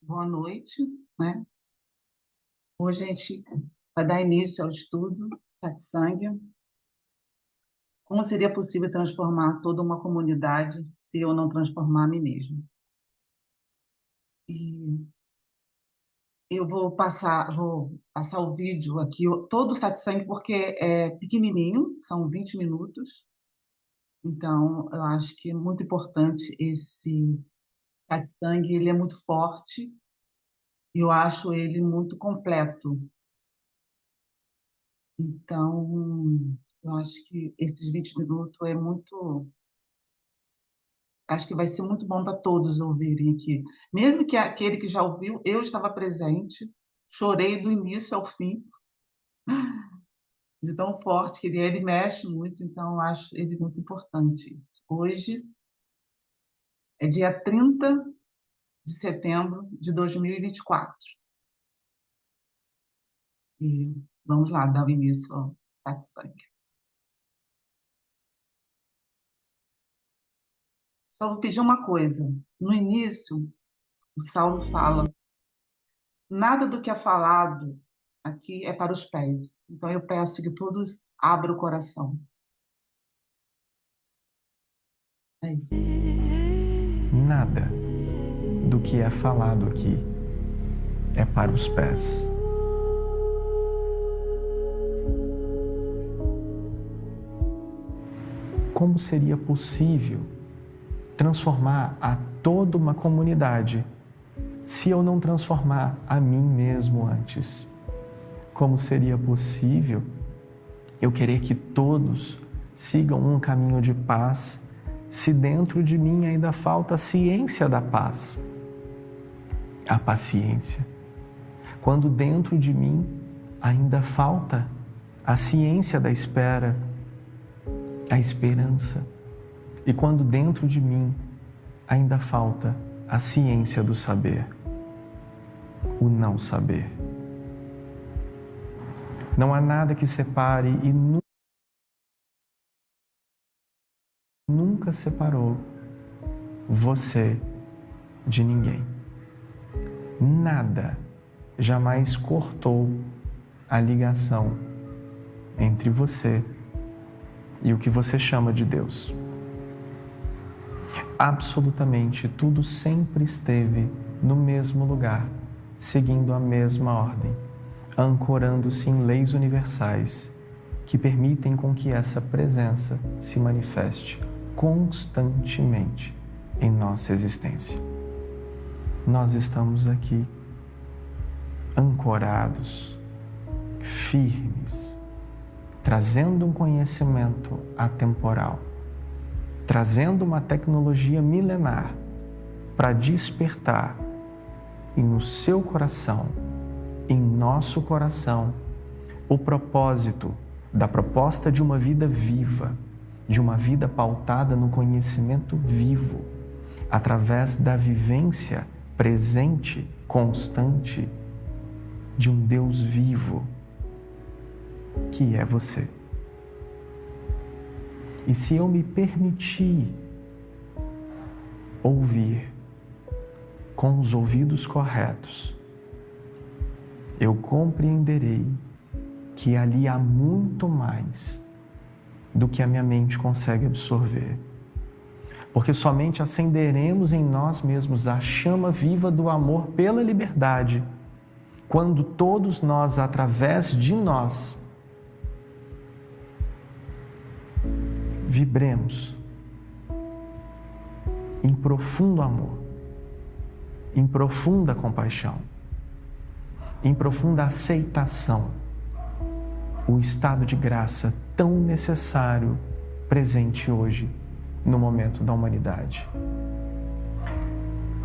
Boa noite, né? Hoje a gente vai dar início ao estudo Satsang. Como seria possível transformar toda uma comunidade se eu não transformar a mim mesmo? E eu vou passar o vídeo aqui, todo o Satsang, porque é pequenininho, são 20 minutos. Então, eu acho que é muito importante esse Satsang, ele é muito forte e eu acho ele muito completo. Então, eu acho que esses 20 minutos é muito acho que vai ser muito bom para todos ouvirem aqui. Mesmo que aquele que já ouviu, eu estava presente, chorei do início ao fim, de tão forte que ele mexe muito, então eu acho ele muito importante isso. Hoje é dia 30 de setembro de 2024 e vamos lá dar o início ao satsang. Só vou pedir uma coisa, no início, o Saulo fala: "Nada do que é falado aqui é para os pés". Então eu peço que todos abram o coração. É isso. Nada do que é falado aqui é para os pés. Como seria possível transformar a toda uma comunidade se eu não transformar a mim mesmo antes? Como seria possível eu querer que todos sigam um caminho de paz se dentro de mim ainda falta a ciência da paz, a paciência? Quando dentro de mim ainda falta a ciência da espera, a esperança, e quando dentro de mim ainda falta a ciência do saber, o não saber. Não há nada que separe e nunca separou você de ninguém. Nada jamais cortou a ligação entre você e o que você chama de Deus. Absolutamente tudo sempre esteve no mesmo lugar, seguindo a mesma ordem, ancorando-se em leis universais que permitem com que essa presença se manifeste constantemente em nossa existência. Nós estamos aqui ancorados, firmes, trazendo um conhecimento atemporal, trazendo uma tecnologia milenar para despertar no seu coração, em nosso coração, o propósito da proposta de uma vida viva, de uma vida pautada no conhecimento vivo, através da vivência presente, constante, de um Deus vivo, que é você. E se eu me permitir ouvir com os ouvidos corretos, eu compreenderei que ali há muito mais do que a minha mente consegue absorver. Porque somente acenderemos em nós mesmos a chama viva do amor pela liberdade, quando todos nós, através de nós, vibremos em profundo amor, em profunda compaixão, em profunda aceitação, o estado de graça tão necessário presente hoje no momento da humanidade.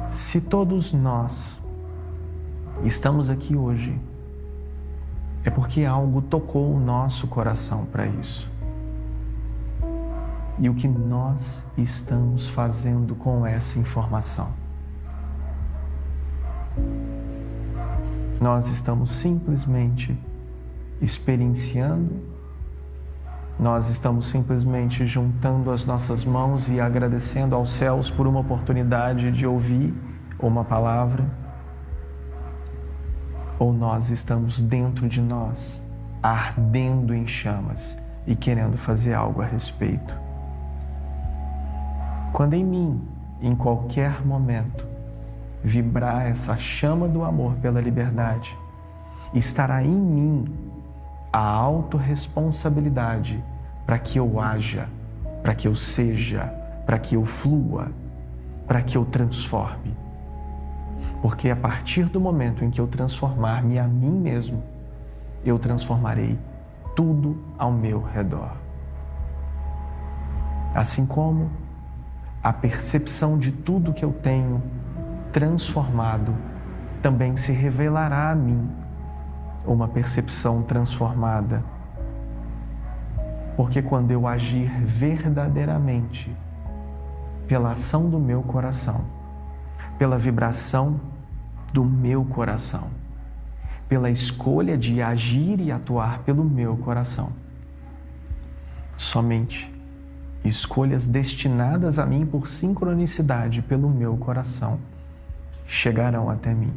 Se todos nós estamos aqui hoje, é porque algo tocou o nosso coração para isso. E o que nós estamos fazendo com essa informação? Nós estamos simplesmente experienciando, nós estamos simplesmente juntando as nossas mãos e agradecendo aos céus por uma oportunidade de ouvir uma palavra, ou nós estamos dentro de nós, ardendo em chamas e querendo fazer algo a respeito. Quando em mim, em qualquer momento, vibrar essa chama do amor pela liberdade, estará em mim a autorresponsabilidade para que eu haja, para que eu seja, para que eu flua, para que eu transforme. Porque a partir do momento em que eu transformar-me a mim mesmo, eu transformarei tudo ao meu redor. Assim como a percepção de tudo que eu tenho transformado também se revelará a mim uma percepção transformada. Porque quando eu agir verdadeiramente pela ação do meu coração, pela vibração do meu coração, pela escolha de agir e atuar pelo meu coração, somente escolhas destinadas a mim por sincronicidade pelo meu coração chegarão até mim.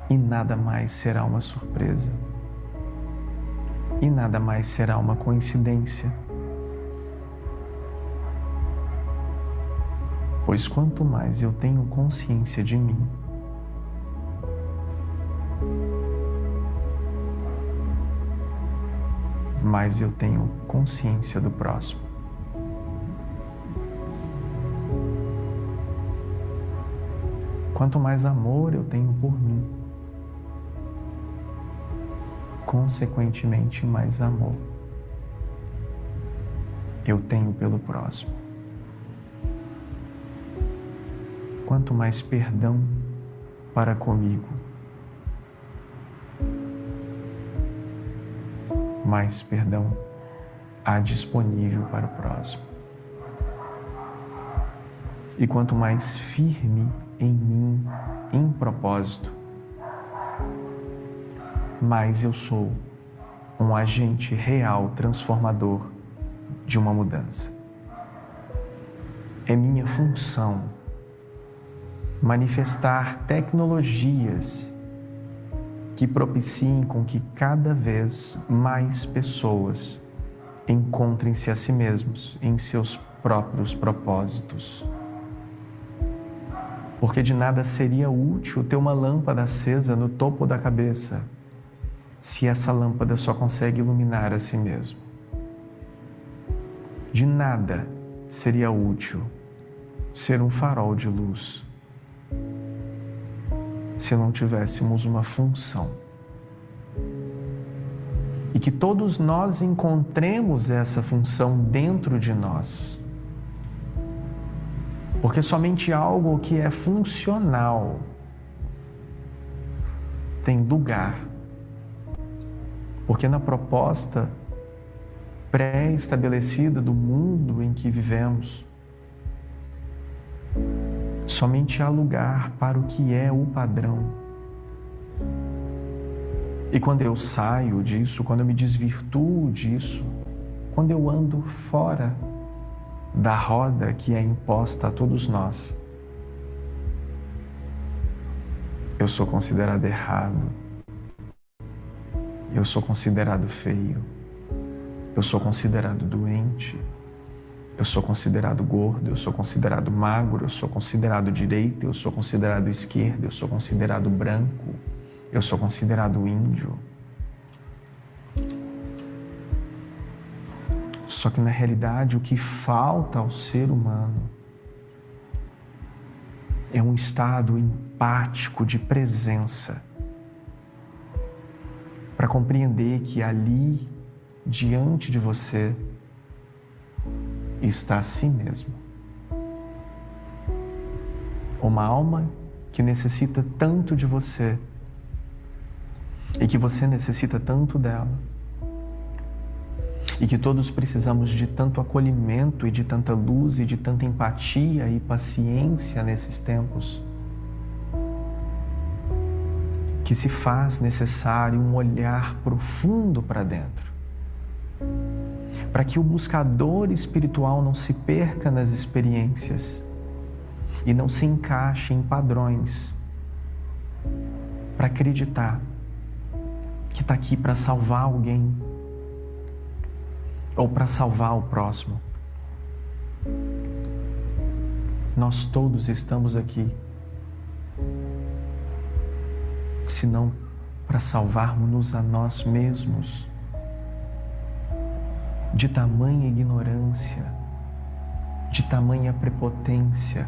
E nada mais será uma surpresa. E nada mais será uma coincidência. Pois quanto mais eu tenho consciência de mim, mais eu tenho consciência do próximo. Quanto mais amor eu tenho por mim, consequentemente, mais amor eu tenho pelo próximo. Quanto mais perdão para comigo, mais perdão há disponível para o próximo. E quanto mais firme em mim, em propósito, mais eu sou um agente real transformador de uma mudança. É minha função manifestar tecnologias que propiciem com que cada vez mais pessoas encontrem-se a si mesmos em seus próprios propósitos. Porque de nada seria útil ter uma lâmpada acesa no topo da cabeça se essa lâmpada só consegue iluminar a si mesmo. De nada seria útil ser um farol de luz se não tivéssemos uma função. E que todos nós encontremos essa função dentro de nós. Porque somente algo que é funcional tem lugar. Porque na proposta pré-estabelecida do mundo em que vivemos, somente há lugar para o que é o padrão. E quando eu saio disso, quando eu me desvirtuo disso, quando eu ando fora da roda que é imposta a todos nós, eu sou considerado errado, eu sou considerado feio, eu sou considerado doente, eu sou considerado gordo, eu sou considerado magro, eu sou considerado direita, eu sou considerado esquerda, eu sou considerado branco, eu sou considerado índio. Só que na realidade o que falta ao ser humano é um estado empático de presença para compreender que ali, diante de você, está a si mesmo. Uma alma que necessita tanto de você e que você necessita tanto dela. E que todos precisamos de tanto acolhimento e de tanta luz e de tanta empatia e paciência nesses tempos, que se faz necessário um olhar profundo para dentro, para que o buscador espiritual não se perca nas experiências e não se encaixe em padrões, para acreditar que está aqui para salvar alguém ou para salvar o próximo. Nós todos estamos aqui, senão para salvarmos-nos a nós mesmos de tamanha ignorância, de tamanha prepotência,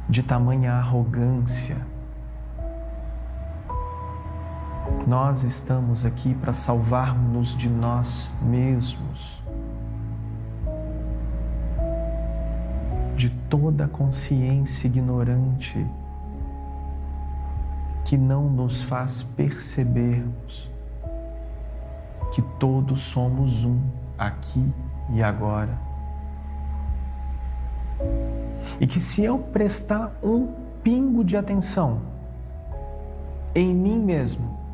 de tamanha arrogância. Nós estamos aqui para salvarmos-nos de nós mesmos, de toda consciência ignorante que não nos faz percebermos que todos somos um, aqui e agora. E que se eu prestar um pingo de atenção em mim mesmo,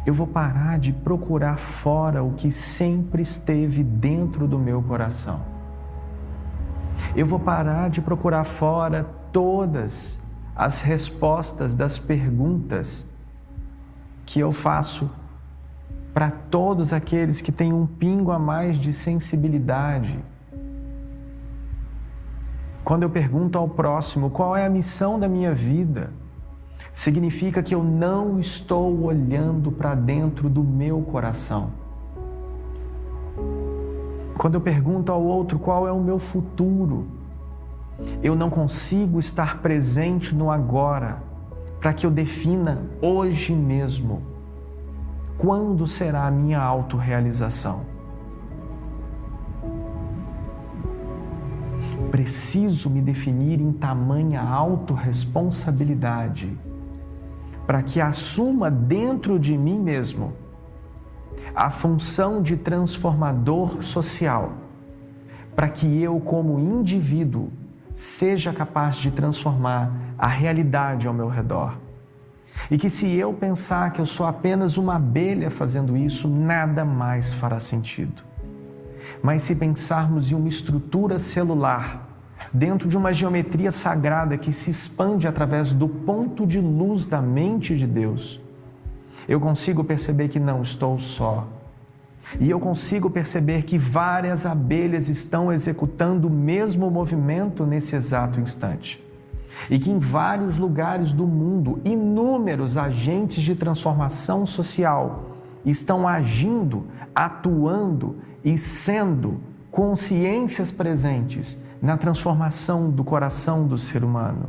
eu vou parar de procurar fora o que sempre esteve dentro do meu coração. Eu vou parar de procurar fora todas as respostas das perguntas que eu faço para todos aqueles que têm um pingo a mais de sensibilidade. Quando eu pergunto ao próximo qual é a missão da minha vida, significa que eu não estou olhando para dentro do meu coração. Quando eu pergunto ao outro qual é o meu futuro, eu não consigo estar presente no agora para que eu defina hoje mesmo quando será a minha autorrealização. Preciso me definir em tamanha autorresponsabilidade para que assuma dentro de mim mesmo a função de transformador social, para que eu, como indivíduo, seja capaz de transformar a realidade ao meu redor. E que se eu pensar que eu sou apenas uma abelha fazendo isso, nada mais fará sentido. Mas se pensarmos em uma estrutura celular, dentro de uma geometria sagrada que se expande através do ponto de luz da mente de Deus, eu consigo perceber que não estou só. E eu consigo perceber que várias abelhas estão executando o mesmo movimento nesse exato instante. E que em vários lugares do mundo, inúmeros agentes de transformação social estão agindo, atuando e sendo consciências presentes na transformação do coração do ser humano.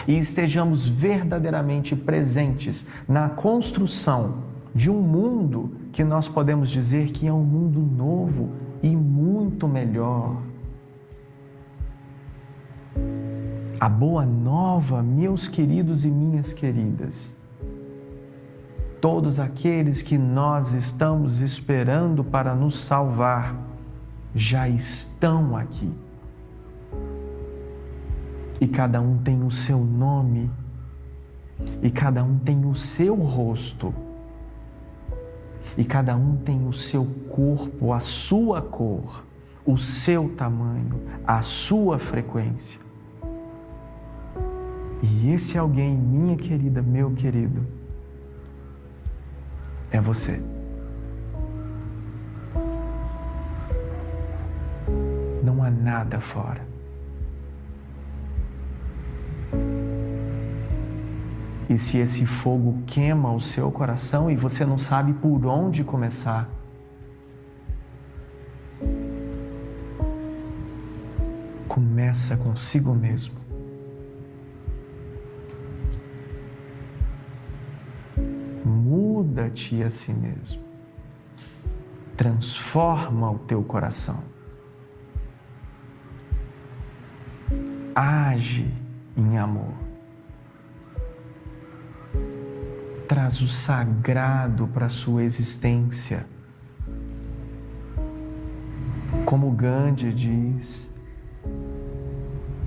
E estejamos verdadeiramente presentes na construção de um mundo que nós podemos dizer que é um mundo novo e muito melhor. A boa nova, meus queridos e minhas queridas, todos aqueles que nós estamos esperando para nos salvar, já estão aqui. E cada um tem o seu nome, e cada um tem o seu rosto, e cada um tem o seu corpo, a sua cor, o seu tamanho, a sua frequência. E esse alguém, minha querida, meu querido, é você. Não há nada fora. E se esse fogo queima o seu coração e você não sabe por onde começar, começa consigo mesmo. Muda-te a si mesmo. Transforma o teu coração. Age em amor. Traz o sagrado para a sua existência. Como Gandhi diz,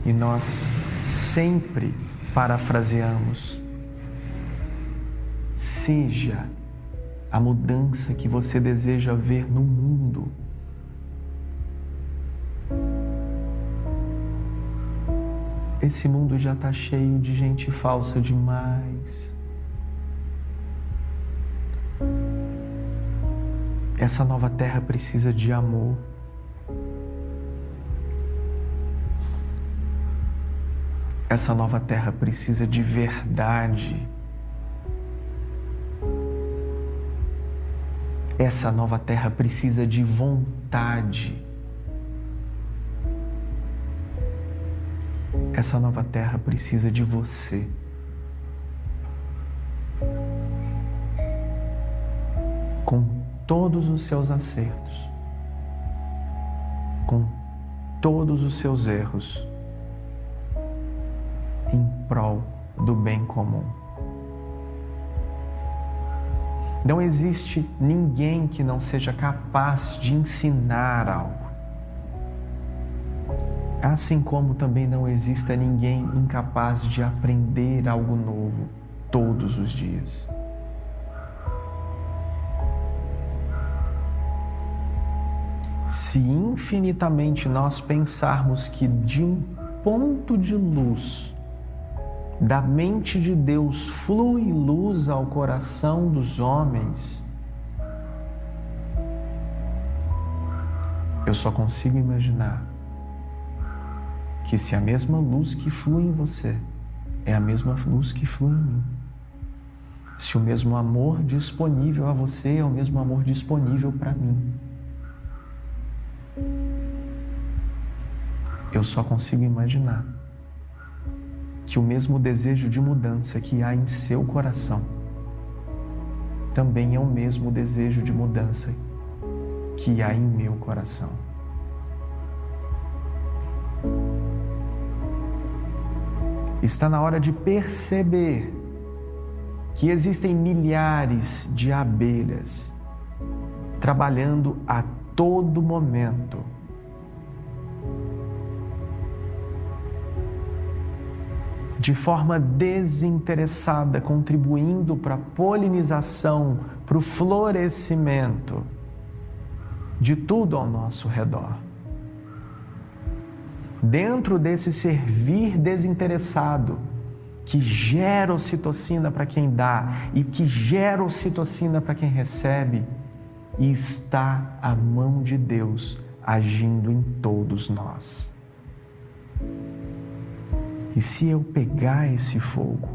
e nós sempre parafraseamos: seja a mudança que você deseja ver no mundo. Esse mundo já está cheio de gente falsa demais. Essa nova terra precisa de amor. Essa nova terra precisa de verdade. Essa nova terra precisa de vontade. Essa nova terra precisa de você. Com todos os seus acertos, com todos os seus erros, em prol do bem comum. Não existe ninguém que não seja capaz de ensinar algo. Assim como também não exista ninguém incapaz de aprender algo novo todos os dias. Se infinitamente nós pensarmos que de um ponto de luz da mente de Deus flui luz ao coração dos homens, eu só consigo imaginar que se a mesma luz que flui em você é a mesma luz que flui em mim, se o mesmo amor disponível a você é o mesmo amor disponível para mim, eu só consigo imaginar que o mesmo desejo de mudança que há em seu coração também é o mesmo desejo de mudança que há em meu coração. Está na hora de perceber que existem milhares de abelhas trabalhando a todo momento de forma desinteressada, contribuindo para a polinização, para o florescimento de tudo ao nosso redor. Dentro desse servir desinteressado, que gera ocitocina para quem dá e que gera ocitocina para quem recebe, está a mão de Deus agindo em todos nós. E se eu pegar esse fogo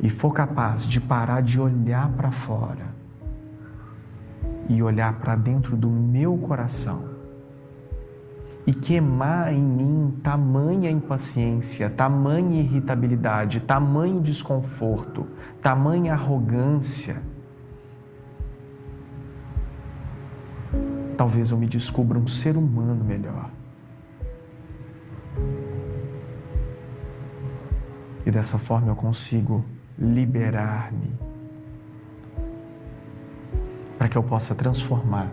e for capaz de parar de olhar para fora e olhar para dentro do meu coração e queimar em mim tamanha impaciência, tamanha irritabilidade, tamanho desconforto, tamanha arrogância, talvez eu me descubra um ser humano melhor. E dessa forma eu consigo liberar-me para que eu possa transformar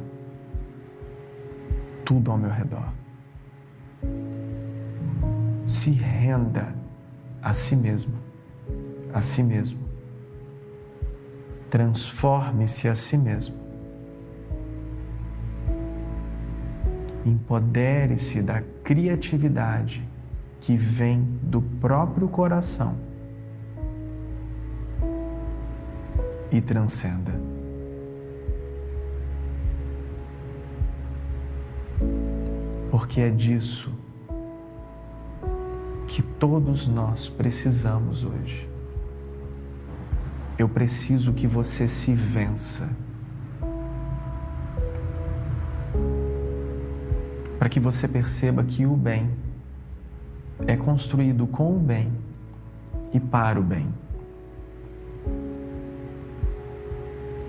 tudo ao meu redor. Se renda a si mesmo, a si mesmo. Transforme-se a si mesmo. Empodere-se da criatividade que vem do próprio coração e transcenda. Porque é disso que todos nós precisamos hoje. Eu preciso que você se vença, para que você perceba que o bem é construído com o bem e para o bem.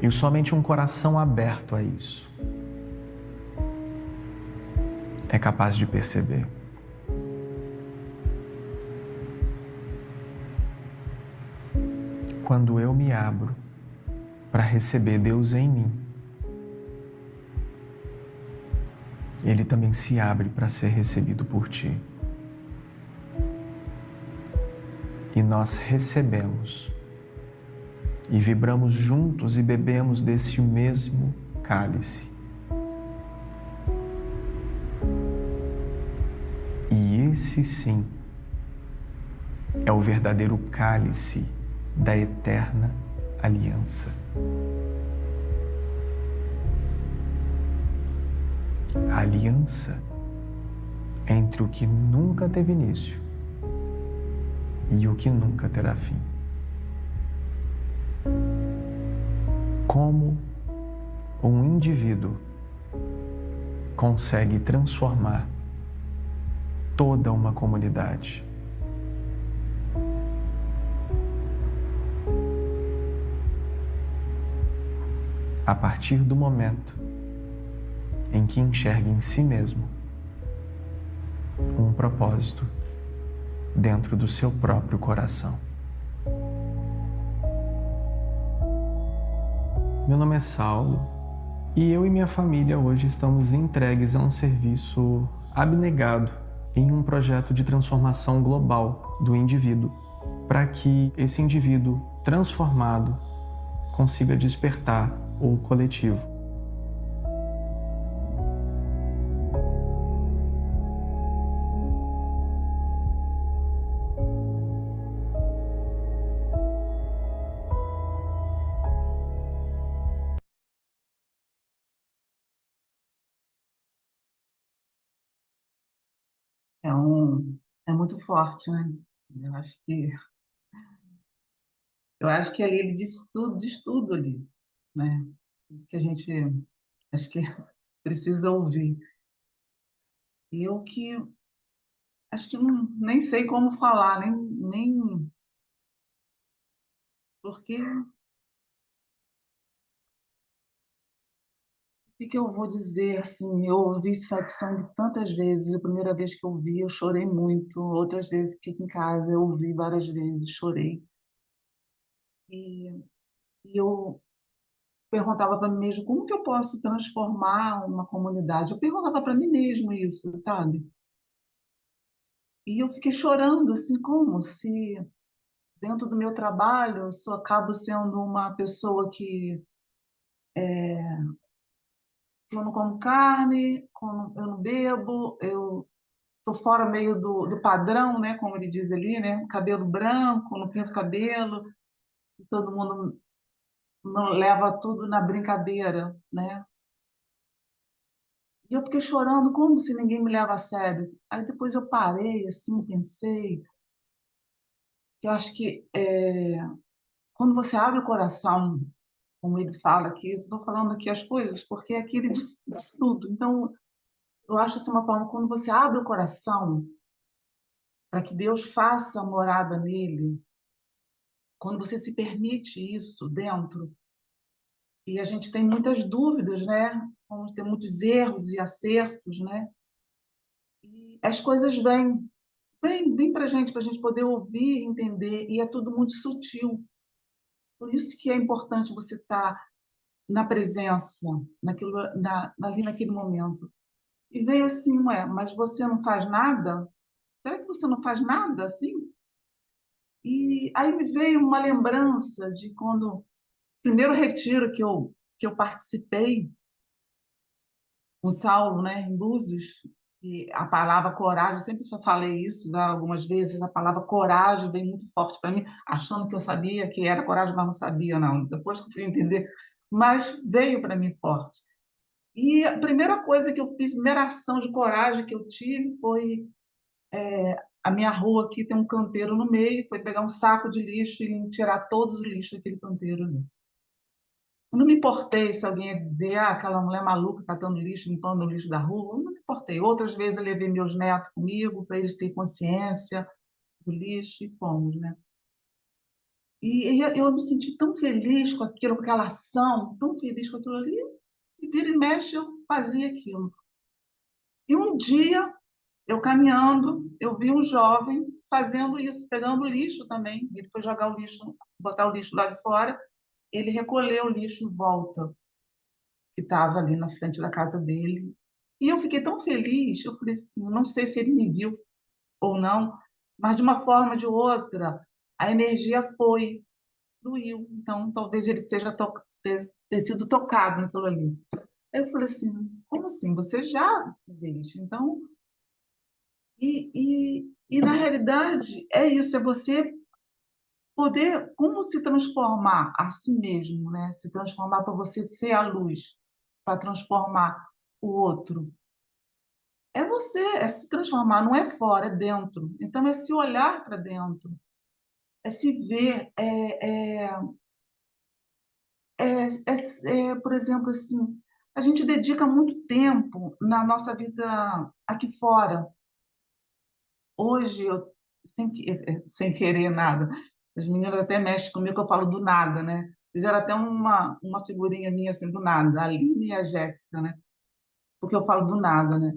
E somente um coração aberto a isso é capaz de perceber. Quando eu me abro para receber Deus em mim, Ele também se abre para ser recebido por ti. E nós recebemos e vibramos juntos e bebemos desse mesmo cálice. esse sim é o verdadeiro cálice da eterna aliança. A aliança entre o que nunca teve início e o que nunca terá fim. Como um indivíduo consegue transformar toda uma comunidade. A partir do momento em que enxerga em si mesmo um propósito dentro do seu próprio coração. Meu nome é Saulo e eu e minha família hoje estamos entregues a um serviço abnegado em um projeto de transformação global do indivíduo, para que esse indivíduo transformado consiga despertar o coletivo. É, é muito forte, né? Eu acho que, eu acho que ali ele diz tudo ali, né? Tudo que a gente acho que precisa ouvir. E eu que acho que nem sei como falar, nem porque o que eu vou dizer assim, eu ouvi Sete Sangue tantas vezes, a primeira vez que eu ouvi eu chorei muito, outras vezes que aqui em casa eu ouvi várias vezes, chorei. E, e eu perguntava para mim mesmo, como que eu posso transformar uma comunidade? Eu perguntava para mim mesmo isso, sabe? E eu fiquei chorando, assim, como se dentro do meu trabalho eu só acabo sendo uma pessoa que eu não como carne, eu não bebo, eu estou fora meio do padrão, né? Como ele diz ali, né? Cabelo branco, não pinto cabelo, e todo mundo não leva tudo na brincadeira, né? E eu fiquei chorando como se ninguém me leva a sério. Aí depois eu parei, assim, pensei, que eu acho que quando você abre o coração, como ele fala aqui, estou falando aqui as coisas, porque aqui ele diz tudo. Então, eu acho assim uma forma, quando você abre o coração para que Deus faça morada nele, quando você se permite isso dentro, e a gente tem muitas dúvidas, né? Vamos ter muitos erros e acertos, né? E as coisas vêm para a gente poder ouvir, entender, e é tudo muito sutil. Por isso que é importante você estar na presença, ali naquele momento. E veio assim, ué, mas você não faz nada? Será que você não faz nada assim? E aí me veio uma lembrança de quando, o primeiro retiro que eu participei, com Saulo, né, em Búzios, e a palavra coragem, eu sempre já falei isso já algumas vezes, a palavra coragem vem muito forte para mim, achando que eu sabia que era coragem, mas não sabia, não. Depois que eu fui entender, mas veio para mim forte. E a primeira coisa que eu fiz, a primeira ação de coragem que eu tive foi a minha rua aqui tem um canteiro no meio, foi pegar um saco de lixo e tirar todos os lixos daquele canteiro ali. Eu não me importei se alguém ia dizer, aquela mulher maluca catando lixo, limpando o lixo da rua. Eu não me importei. Outras vezes eu levei meus netos comigo para eles terem consciência do lixo e fomos, né? E eu me senti tão feliz com aquilo, com aquela ação, tão feliz com aquilo ali. E vira e mexe eu fazia aquilo. E um dia, eu caminhando, eu vi um jovem fazendo isso, pegando lixo também. Ele foi jogar o lixo, botar o lixo lá de fora. Ele recolheu o lixo em volta que estava ali na frente da casa dele. E eu fiquei tão feliz, eu falei assim, não sei se ele me viu ou não, mas de uma forma ou de outra, a energia fluiu. Então, talvez ele ter sido tocado naquilo ali. Aí eu falei assim, como assim? Você já fez? Então, Na realidade, é isso, é você poder como se transformar a si mesmo, né? Se transformar para você ser a luz, para transformar o outro. É você, é se transformar, não é fora, é dentro. Então, é se olhar para dentro, é se ver, por exemplo, assim, a gente dedica muito tempo na nossa vida aqui fora. Hoje, sem querer nada, as meninas até mexem comigo que eu falo do nada, né? Fizeram até uma figurinha minha assim, do nada, a Aline e a Jéssica, né? Porque eu falo do nada, né?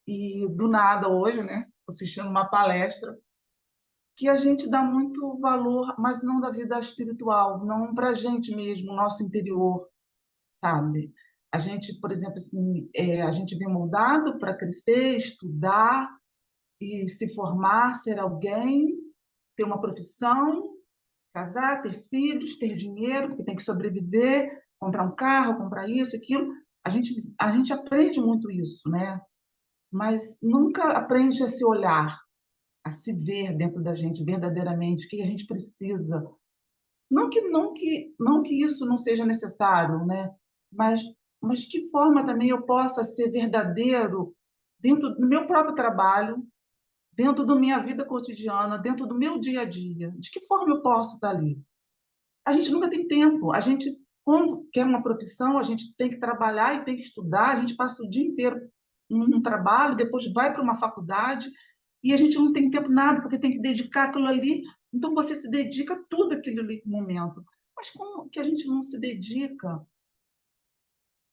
E do nada hoje, né? Assistindo uma palestra que a gente dá muito valor, mas não da vida espiritual, não para a gente mesmo, nosso interior, sabe? A gente, por exemplo, assim, a gente vem moldado para crescer, estudar e se formar, ser alguém, ter uma profissão, casar, ter filhos, ter dinheiro, porque tem que sobreviver, comprar um carro, comprar isso, aquilo. A gente aprende muito isso, né? Mas nunca aprende a se olhar, a se ver dentro da gente verdadeiramente, o que a gente precisa. Não que isso não seja necessário, né? Mas, mas que forma também eu possa ser verdadeiro dentro do meu próprio trabalho, dentro da minha vida cotidiana, dentro do meu dia a dia? De que forma eu posso estar ali? A gente nunca tem tempo. A gente, quando quer uma profissão, a gente tem que trabalhar e tem que estudar. A gente passa o dia inteiro num trabalho, depois vai para uma faculdade e a gente não tem tempo nada porque tem que dedicar aquilo ali. Então você se dedica tudo aquilo ali no momento. Mas como que a gente não se dedica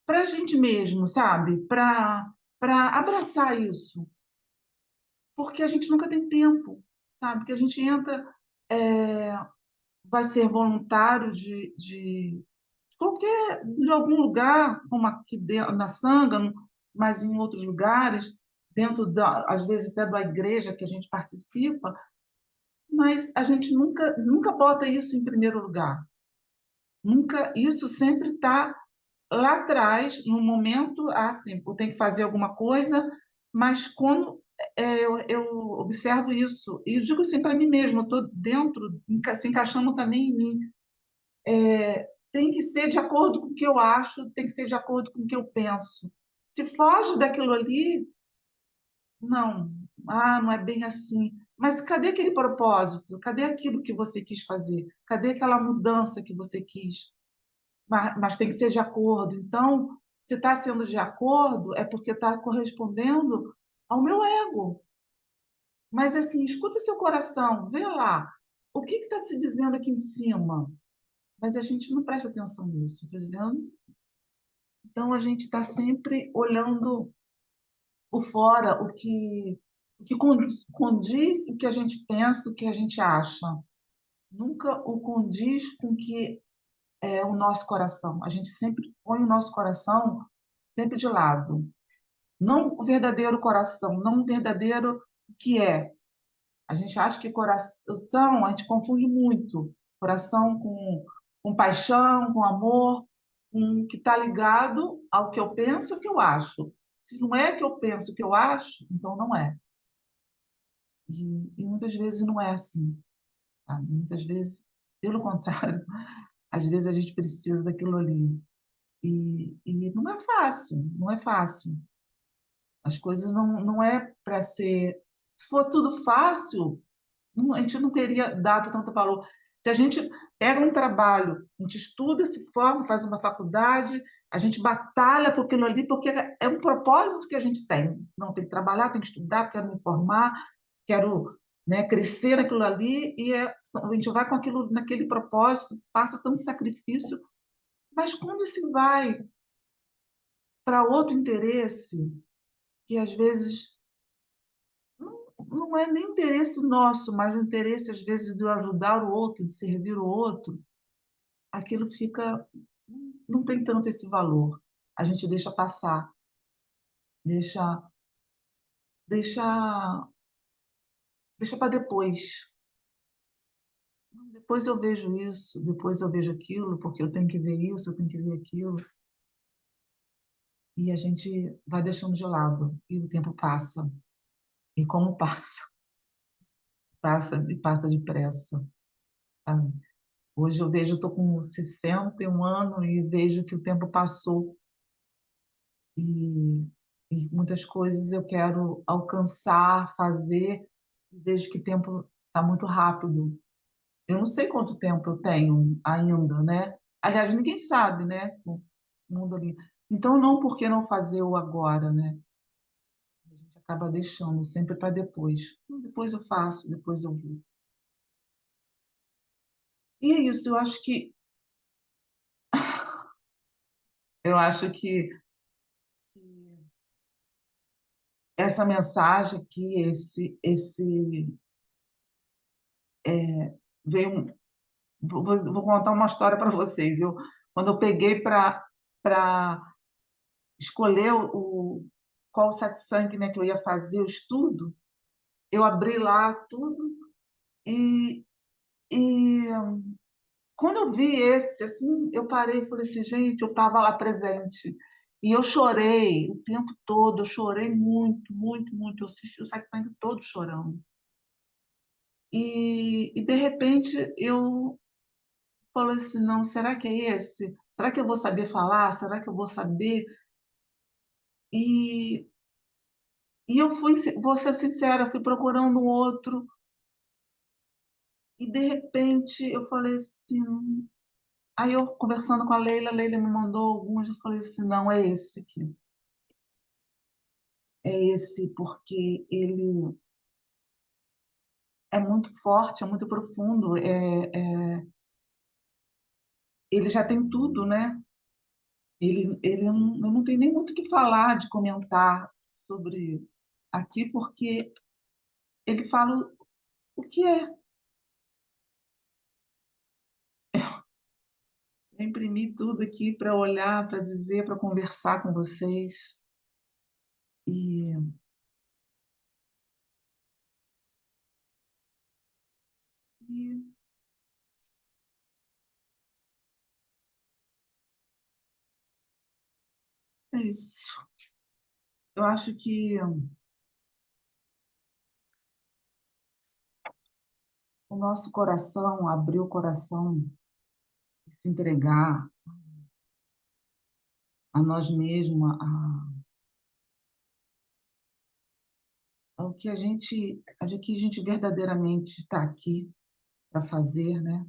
para a gente mesmo, sabe? Para abraçar isso, porque a gente nunca tem tempo, sabe? Que a gente entra, é, vai ser voluntário de algum lugar, como aqui dentro, na Sanga, mas em outros lugares, dentro às vezes até da igreja que a gente participa, mas a gente nunca bota isso em primeiro lugar. Nunca, isso sempre está lá atrás, no momento, assim, eu tenho que fazer alguma coisa, mas quando eu observo isso, e eu digo assim para mim mesma, eu estou dentro, se encaixando também em mim, tem que ser de acordo com o que eu acho, tem que ser de acordo com o que eu penso. Se foge daquilo ali, não, não é bem assim. Mas cadê aquele propósito? Cadê aquilo que você quis fazer? Cadê aquela mudança que você quis? Mas tem que ser de acordo. Então, se está sendo de acordo, é porque está correspondendo ao meu ego. Mas assim, escuta seu coração, vê lá. O que está se dizendo aqui em cima? Mas a gente não presta atenção nisso. Estou dizendo. Então, a gente está sempre olhando por fora o que condiz o que a gente pensa, o que a gente acha. Nunca o condiz com o que é o nosso coração. A gente sempre põe o nosso coração sempre de lado. Não o verdadeiro coração, não o verdadeiro que é. A gente acha que coração, a gente confunde muito. Coração com paixão, com amor, que está ligado ao que eu penso e ao que eu acho. Se não é que eu penso o que eu acho, então não é. E muitas vezes não é assim. Tá? Muitas vezes, pelo contrário, às vezes a gente precisa daquilo ali. E não é fácil, não é fácil. As coisas não é para ser. Se fosse tudo fácil, a gente não teria dado tanto valor. Se a gente pega um trabalho, a gente estuda, se forma, faz uma faculdade, a gente batalha por aquilo ali, porque é um propósito que a gente tem. Não, tem que trabalhar, tem que estudar, quero me formar, quero, né, crescer naquilo ali, a gente vai com aquilo, naquele propósito, passa tanto sacrifício, mas quando se vai para outro interesse, que às vezes não é nem interesse nosso, mas o interesse, às vezes, de ajudar o outro, de servir o outro, aquilo fica, não tem tanto esse valor. A gente deixa passar, deixa, deixa, deixa para depois. Depois eu vejo isso, depois eu vejo aquilo, porque eu tenho que ver isso, eu tenho que ver aquilo. E a gente vai deixando de lado, e o tempo passa. E como passa depressa, sabe? Hoje eu vejo, eu estou com 61 anos e vejo que o tempo passou e, e muitas coisas eu quero alcançar, fazer, e vejo que o tempo está muito rápido. Eu não sei quanto tempo eu tenho ainda, né? Aliás, ninguém sabe, né? O mundo ali. Então, não, por que não fazer o agora, né? A gente acaba deixando sempre para depois. Depois eu faço, depois eu vou. E é isso, eu acho que essa mensagem aqui, veio. Vou contar uma história para vocês. Quando eu peguei para escolher qual satsang, né, que eu ia fazer o estudo, eu abri lá tudo e, e quando eu vi esse, assim, eu parei e falei assim, gente, eu estava lá presente. E eu chorei o tempo todo, eu chorei muito, muito, muito. Eu assisti o satsang todo chorando. E de repente eu falei assim, não, será que é esse? Será que eu vou saber falar? Será que eu vou saber? E, e eu fui, vou ser sincera, fui procurando um outro, e de repente eu falei assim, aí eu conversando com a Leila me mandou alguns, eu falei assim, não, é esse aqui. É esse, porque ele é muito forte, é muito profundo, ele já tem tudo, né? Ele não tem nem muito o que falar, de comentar sobre aqui, porque ele fala o que é. Eu imprimi tudo aqui para olhar, para dizer, para conversar com vocês. E, e é isso. Eu acho que o nosso coração, abrir o coração, se entregar a nós mesmos, ao que a gente verdadeiramente está aqui para fazer, né?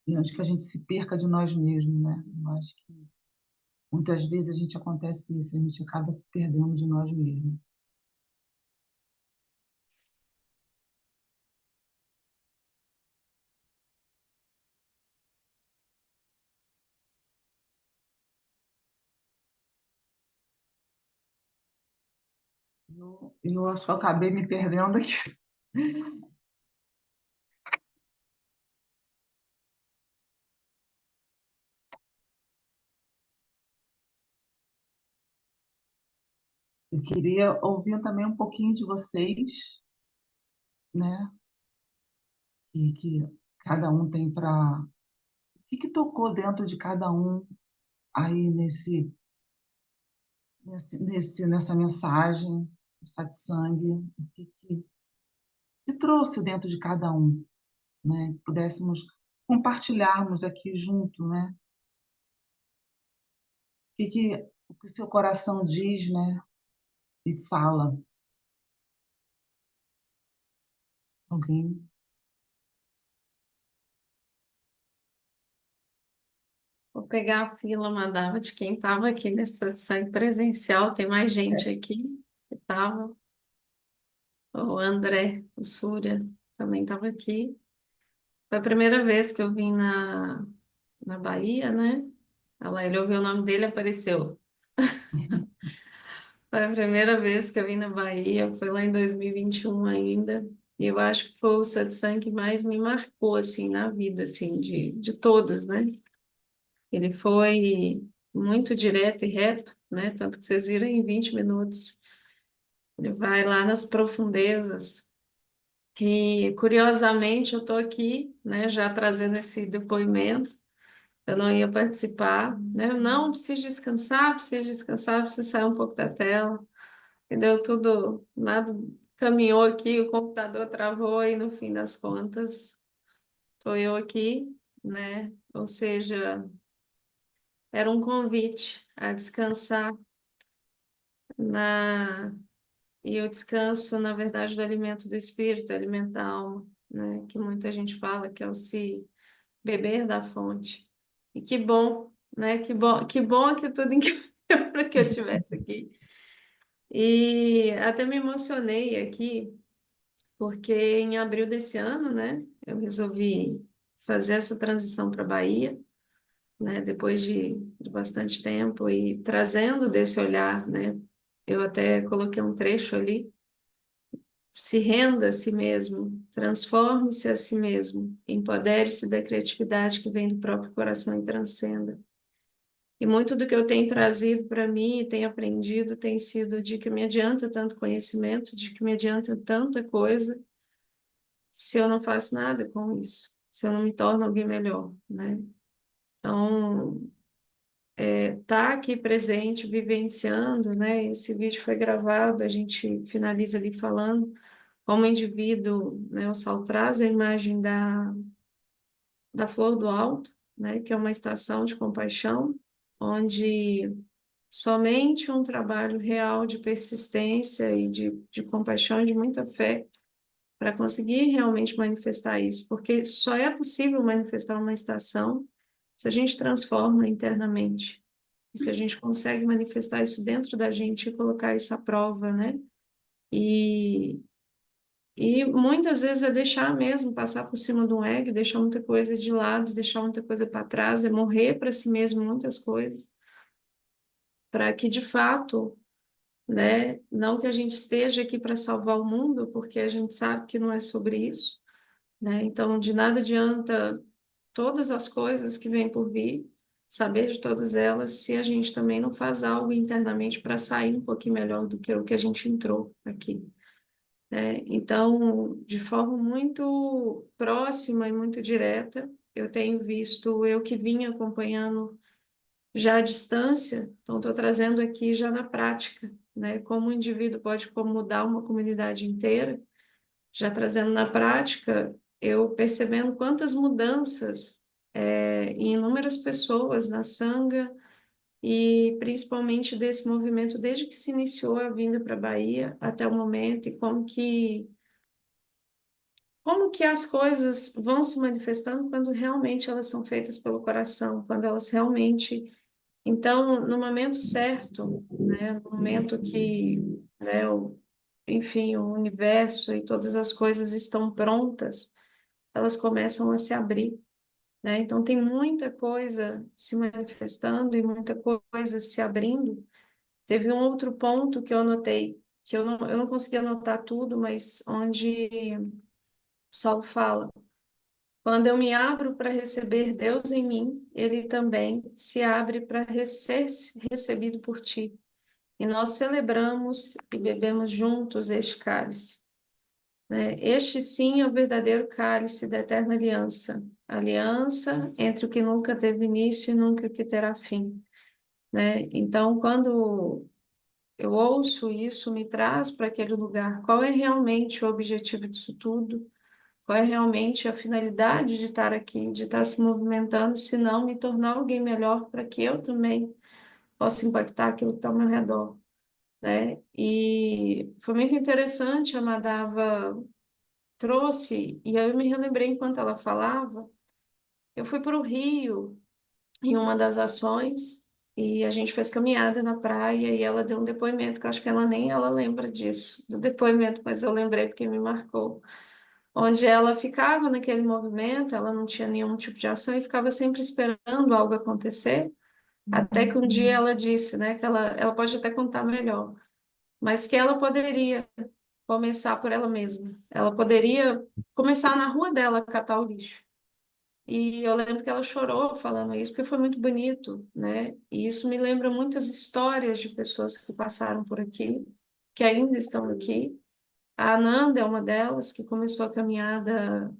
E antes que a gente se perca de nós mesmos, né? Eu acho que muitas vezes a gente acontece isso, a gente acaba se perdendo de nós mesmos. Eu acho que eu acabei me perdendo aqui. Eu queria ouvir também um pouquinho de vocês, né? Que cada um tem para. O que tocou dentro de cada um aí nessa mensagem do satsang? Que trouxe dentro de cada um, né? Que pudéssemos compartilharmos aqui junto, né? O que seu coração diz, né? E fala. Alguém? Vou pegar a fila, Madava, de quem estava aqui nesse satsang presencial. Tem mais gente aqui que estava. O André, o Súria, também estava aqui. Foi a primeira vez que eu vim na Bahia, né? Olha lá, ele ouviu o nome dele, apareceu. Foi a primeira vez que eu vim na Bahia, foi lá em 2021 ainda. E eu acho que foi o satsang que mais me marcou, assim, na vida, assim, de todos, né? Ele foi muito direto e reto, né? Tanto que vocês viram em 20 minutos. Ele vai lá nas profundezas. E, curiosamente, eu estou aqui, né, já trazendo esse depoimento, eu não ia participar, né? Eu não, preciso descansar, preciso sair um pouco da tela. E deu tudo, nada, caminhou aqui, o computador travou e no fim das contas, estou eu aqui, né? Ou seja, era um convite a descansar na e o descanso, na verdade, do alimento do espírito, do alimento da alma, né? Que muita gente fala que é o se beber da fonte. E que bom, né? Que bom que tudo encaminhou para que eu estivesse aqui. E até me emocionei aqui, porque em abril desse ano, né, eu resolvi fazer essa transição para a Bahia, né, depois de bastante tempo e trazendo desse olhar, né, eu até coloquei um trecho ali, se renda a si mesmo, transforme-se a si mesmo, empodere-se da criatividade que vem do próprio coração e transcenda. E muito do que eu tenho trazido para mim e tenho aprendido tem sido de que me adianta tanto conhecimento, de que me adianta tanta coisa, se eu não faço nada com isso, se eu não me torno alguém melhor, né? Então, tá aqui presente, vivenciando, né? Esse vídeo foi gravado, a gente finaliza ali falando como indivíduo, né? O Sol traz a imagem da Flor do Alto, né? Que é uma estação de compaixão, onde somente um trabalho real de persistência e de compaixão e de muita fé para conseguir realmente manifestar isso, porque só é possível manifestar uma estação se a gente transforma internamente, e se a gente consegue manifestar isso dentro da gente e colocar isso à prova, né? E, e muitas vezes é deixar mesmo passar por cima do ego, deixar muita coisa de lado, deixar muita coisa para trás, é morrer para si mesmo muitas coisas, para que de fato, né? Não que a gente esteja aqui para salvar o mundo, porque a gente sabe que não é sobre isso, né? Então, de nada adianta todas as coisas que vêm por vir, saber de todas elas, se a gente também não faz algo internamente para sair um pouquinho melhor do que o que a gente entrou aqui, né? Então, de forma muito próxima e muito direta, eu tenho visto, eu que vim acompanhando já à distância, então estou trazendo aqui já na prática, né? Como o indivíduo pode mudar uma comunidade inteira, já trazendo na prática, eu percebendo quantas mudanças em inúmeras pessoas na Sangha e principalmente desse movimento desde que se iniciou a vinda para a Bahia até o momento e como que as coisas vão se manifestando quando realmente elas são feitas pelo coração, quando elas realmente então, no momento certo, né, no momento que, né, enfim, o universo e todas as coisas estão prontas, elas começam a se abrir, né? Então, tem muita coisa se manifestando e muita coisa se abrindo. Teve um outro ponto que eu anotei, que eu não consegui anotar tudo, mas onde o Saulo fala. Quando eu me abro para receber Deus em mim, Ele também se abre para ser recebido por ti. E nós celebramos e bebemos juntos este cálice, né? Este sim é o verdadeiro cálice da eterna aliança. Aliança entre o que nunca teve início e nunca o que terá fim, né? Então, quando eu ouço isso, me traz para aquele lugar. Qual é realmente o objetivo disso tudo? Qual é realmente a finalidade de estar aqui, de estar se movimentando, se não me tornar alguém melhor para que eu também possa impactar aquilo que está ao meu redor, né? E foi muito interessante, a Madava trouxe, e aí eu me relembrei enquanto ela falava, eu fui para o Rio em uma das ações e a gente fez caminhada na praia e ela deu um depoimento, que eu acho que ela nem ela lembra disso, do depoimento, mas eu lembrei porque me marcou. Onde ela ficava naquele movimento, ela não tinha nenhum tipo de ação e ficava sempre esperando algo acontecer, até que um dia ela disse, né, que ela pode até contar melhor, mas que ela poderia começar por ela mesma. Ela poderia começar na rua dela a catar o lixo. E eu lembro que ela chorou falando isso, porque foi muito bonito, né? E isso me lembra muitas histórias de pessoas que passaram por aqui, que ainda estão aqui. A Ananda é uma delas, que começou a caminhada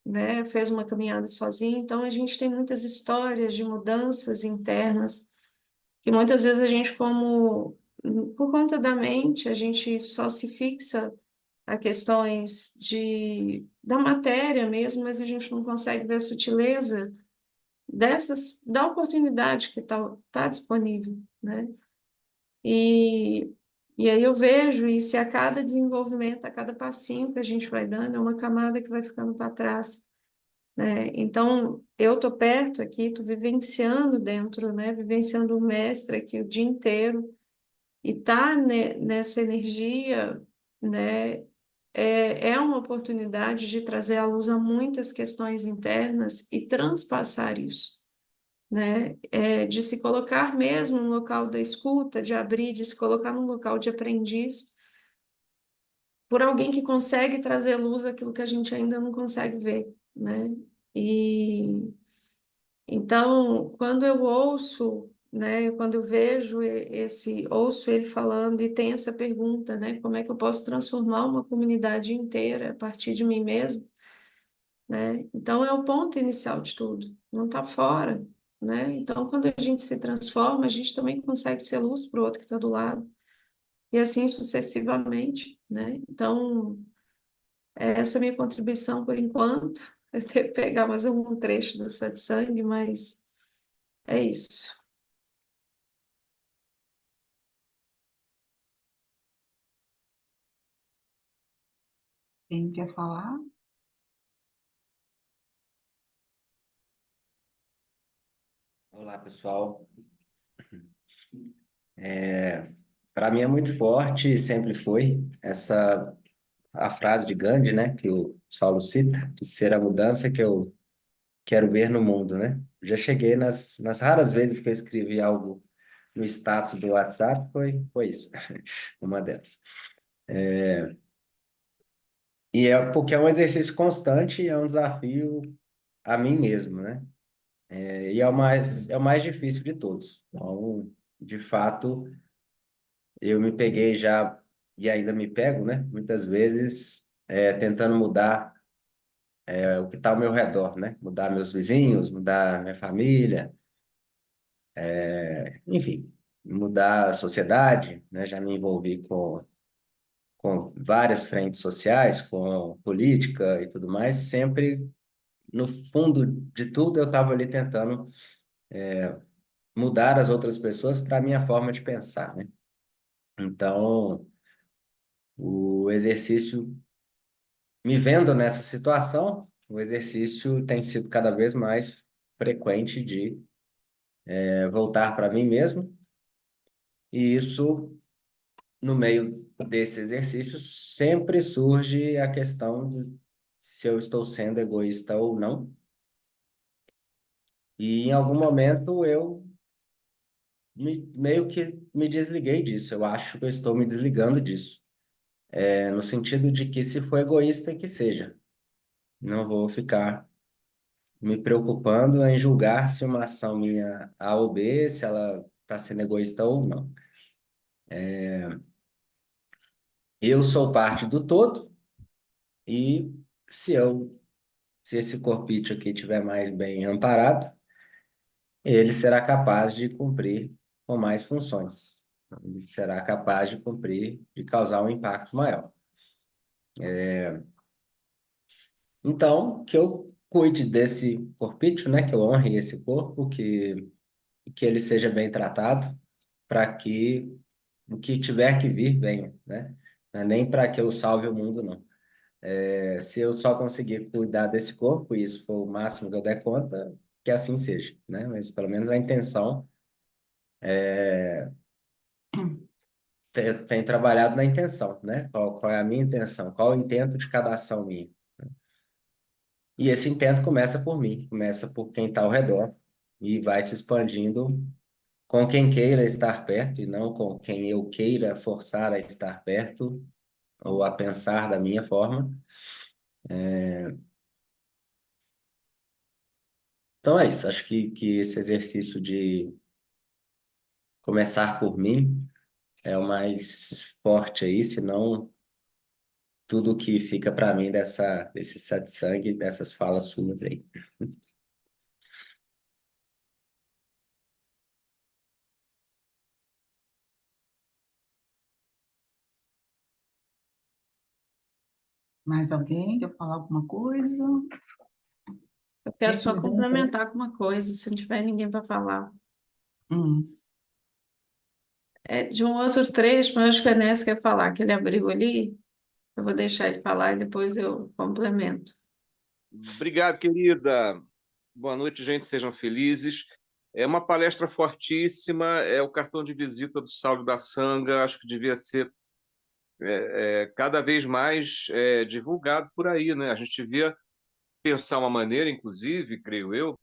né, fez uma caminhada sozinho, então a gente tem muitas histórias de mudanças internas que muitas vezes a gente, como por conta da mente, a gente só se fixa a questões da matéria mesmo, mas a gente não consegue ver a sutileza da oportunidade que tá disponível, né? E, e aí eu vejo isso, e a cada desenvolvimento, a cada passinho que a gente vai dando, é uma camada que vai ficando para trás, né? Então, eu tô perto aqui, tô vivenciando dentro, né? Vivenciando o mestre aqui o dia inteiro, e tá nessa energia, né? É uma oportunidade de trazer à luz a muitas questões internas e transpassar isso, né? De se colocar mesmo no local da escuta, de abrir, de se colocar no local de aprendiz, por alguém que consegue trazer luz àquilo que a gente ainda não consegue ver, né? E então, quando eu ouço, né, quando eu vejo ouço ele falando e tem essa pergunta, né, como é que eu posso transformar uma comunidade inteira a partir de mim mesmo, né? Então é o ponto inicial de tudo, não está fora, né? Então, quando a gente se transforma, a gente também consegue ser luz para o outro que está do lado, e assim sucessivamente, né? Então, essa é a minha contribuição por enquanto. Eu tenho que pegar mais algum trecho do satsang, mas é isso. Quem quer falar? Olá, pessoal. Para mim é muito forte e sempre foi a frase de Gandhi, né, que o Saulo cita, de ser a mudança que eu quero ver no mundo, né? Já cheguei nas raras vezes que eu escrevi algo no status do WhatsApp, foi isso, uma delas. E é porque é um exercício constante e é um desafio a mim mesmo, né? E é o mais difícil de todos. Então, de fato, eu me peguei já, e ainda me pego, né? Muitas vezes tentando mudar o que está ao meu redor, né? Mudar meus vizinhos, mudar minha família, enfim, mudar a sociedade, né? Já me envolvi com várias frentes sociais, com política e tudo mais, sempre no fundo de tudo eu estava ali tentando mudar as outras pessoas para a minha forma de pensar, né? Então, o exercício, me vendo nessa situação, o exercício tem sido cada vez mais frequente de voltar para mim mesmo, e isso, no meio desse exercício, sempre surge a questão de se eu estou sendo egoísta ou não, e em algum momento meio que me desliguei disso, eu acho que eu estou me desligando disso, no sentido de que se for egoísta, que seja, não vou ficar me preocupando em julgar se uma ação minha A ou B, se ela está sendo egoísta ou não. Eu sou parte do todo e se eu, se esse corpício aqui estiver mais bem amparado, ele será capaz de cumprir com mais funções. Ele será capaz de cumprir, de causar um impacto maior. Então, que eu cuide desse corpício, né? Que eu honre esse corpo, que ele seja bem tratado, para que o que tiver que vir venha, né? Não é nem para que eu salve o mundo, não. Se eu só conseguir cuidar desse corpo, e isso for o máximo que eu der conta, que assim seja, né? Mas pelo menos a intenção, tem trabalhado na intenção, né? Qual é a minha intenção? Qual é o intento de cada ação minha? E esse intento começa por mim, começa por quem está ao redor e vai se expandindo com quem queira estar perto e não com quem eu queira forçar a estar perto ou a pensar da minha forma. Então é isso, acho que esse exercício de começar por mim é o mais forte aí, senão tudo que fica para mim desse satsang, dessas falas suas aí. Mais alguém quer falar alguma coisa? Eu quero Gente, só me deu um pouco. complementar com uma coisa, se não tiver ninguém para falar. Hum. É, de um outro trecho, mas eu acho que o Enéas quer falar, que ele abriu ali. Eu vou deixar ele falar e depois eu complemento. Obrigado, querida. Boa noite, gente. Sejam felizes. É uma palestra fortíssima. É o cartão de visita do Saulo da Sanga. Acho que devia ser cada vez mais divulgado por aí, né? A gente devia pensar uma maneira, inclusive, creio eu,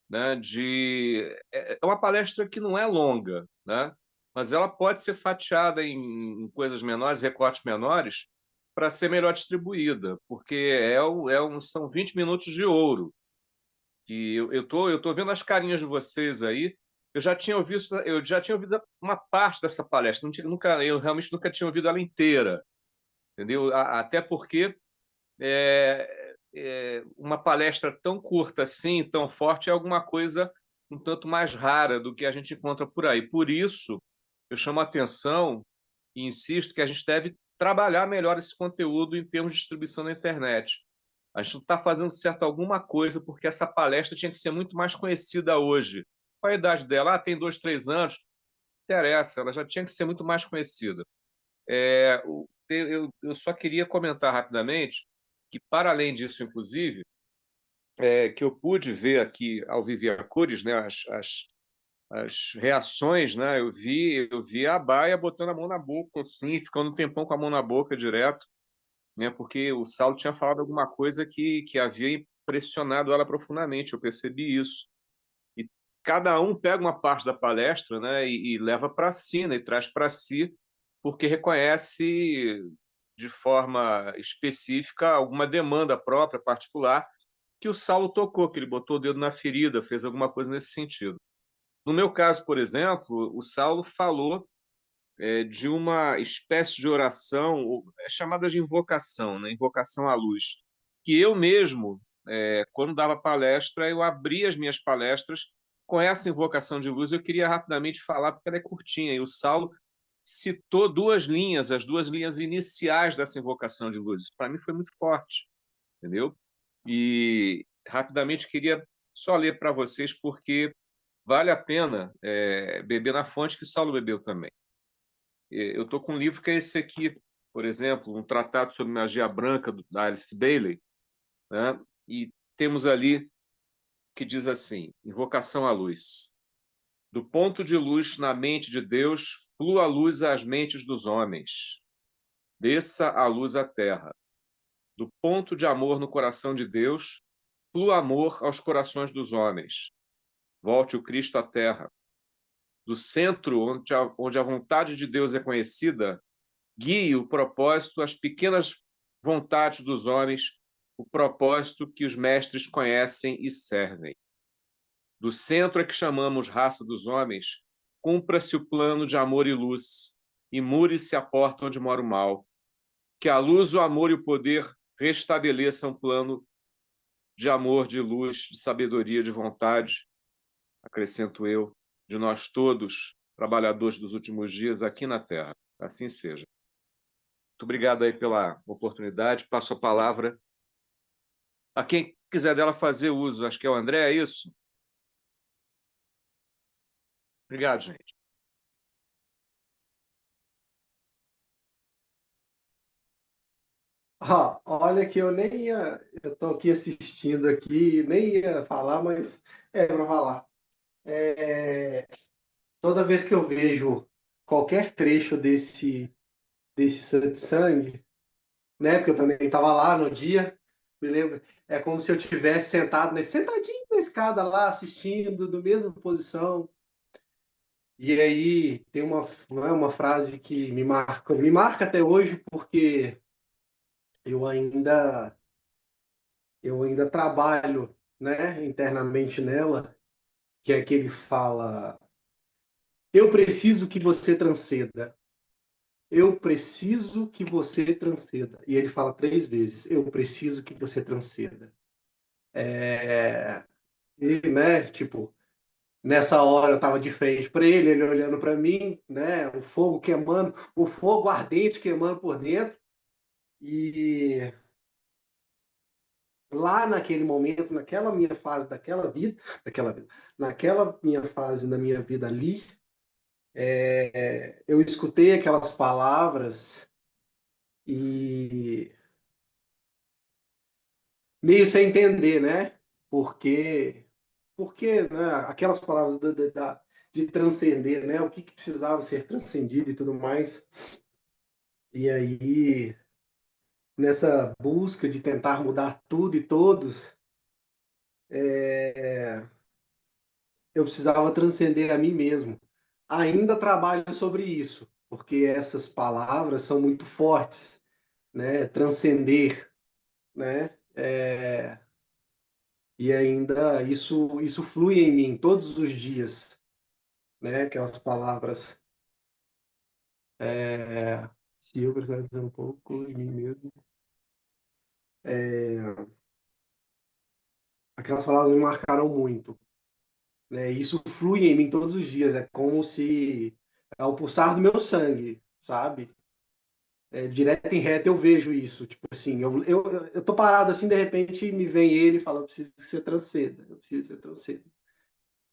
né, de é uma palestra que não é longa, né? Mas ela pode ser fatiada em coisas menores, recortes menores, para ser melhor distribuída, porque são 20 minutos de ouro. E eu tô vendo as carinhas de vocês aí. Eu já tinha ouvido uma parte dessa palestra, eu realmente nunca tinha ouvido ela inteira, entendeu? Até porque uma palestra tão curta assim, tão forte, é alguma coisa um tanto mais rara do que a gente encontra por aí. Por isso, eu chamo a atenção e insisto que a gente deve trabalhar melhor esse conteúdo em termos de distribuição na internet. A gente não está fazendo certo alguma coisa, porque essa palestra tinha que ser muito mais conhecida hoje. Qual a idade dela? Ah, tem 2, 3 anos. Não interessa, ela já tinha que ser muito mais conhecida. Eu só queria comentar rapidamente que, para além disso, inclusive, que eu pude ver aqui ao vivo e a cores, né, as reações, né, eu vi a Baia botando a mão na boca, assim, ficando um tempão com a mão na boca direto, né, porque o Saulo tinha falado alguma coisa que havia impressionado ela profundamente, eu percebi isso. E cada um pega uma parte da palestra, né, e leva para si, né, e traz para si, porque reconhece de forma específica alguma demanda própria, particular, que o Saulo tocou, que ele botou o dedo na ferida, fez alguma coisa nesse sentido. No meu caso, por exemplo, o Saulo falou de uma espécie de oração, chamada de invocação, né? Invocação à luz, que eu mesmo, quando dava palestra, eu abria as minhas palestras com essa invocação de luz. Eu queria rapidamente falar, porque ela é curtinha, e o Saulo citou 2 linhas, as 2 linhas iniciais dessa invocação de luz. Isso para mim foi muito forte, entendeu? E rapidamente queria só ler para vocês, porque vale a pena beber na fonte que Saulo bebeu também. Eu estou com um livro que é esse aqui, por exemplo, um tratado sobre magia branca da Alice Bailey, né? E temos ali que diz assim: invocação à luz. Do ponto de luz na mente de Deus, flua a luz às mentes dos homens. Desça a luz à terra. Do ponto de amor no coração de Deus, flua amor aos corações dos homens. Volte o Cristo à terra. Do centro onde a vontade de Deus é conhecida, guie o propósito às pequenas vontades dos homens, o propósito que os mestres conhecem e servem. Do centro a que chamamos raça dos homens, cumpra-se o plano de amor e luz, e mure-se a porta onde mora o mal. Que a luz, o amor e o poder restabeleçam um plano de amor, de luz, de sabedoria, de vontade, acrescento eu, de nós todos, trabalhadores dos últimos dias aqui na Terra. Assim seja. Muito obrigado aí pela oportunidade. Passo a palavra a quem quiser dela fazer uso. Acho que é o André, é isso? Obrigado, gente. Olha que eu nem ia, eu tô aqui assistindo aqui, nem ia falar, mas é para falar. É, toda vez que eu vejo qualquer trecho desse satsang, né? Porque eu também estava lá no dia, me lembro, é como se eu tivesse sentadinho na escada lá, assistindo, na mesma posição. E aí tem não é uma frase que me marca até hoje, porque eu ainda eu ainda trabalho, né, internamente nela, que é que ele fala: eu preciso que você transcenda. eu preciso que você transcenda. E ele fala 3 vezes, eu preciso que você transcenda. E, né, tipo, nessa hora eu estava de frente para ele, ele olhando para mim, né, o fogo queimando, o fogo ardente queimando por dentro. E lá naquele momento, naquela minha fase naquela minha fase da minha vida ali, eu escutei aquelas palavras e meio sem entender, né? Porque né, aquelas palavras de transcender, né? O que precisava ser transcendido e tudo mais. E aí, nessa busca de tentar mudar tudo e todos, eu precisava transcender a mim mesmo. Ainda trabalho sobre isso, porque essas palavras são muito fortes, né? Transcender, né? E ainda isso flui em mim todos os dias, né? Aquelas palavras. Se eu precisar um pouco de mim mesmo. Aquelas palavras me marcaram muito, né? Isso flui em mim todos os dias. É como se é o pulsar do meu sangue, sabe? Direto e reto eu vejo isso. Tipo assim, eu tô parado assim, de repente me vem ele e fala, eu preciso que você transcenda, eu preciso que você transcenda.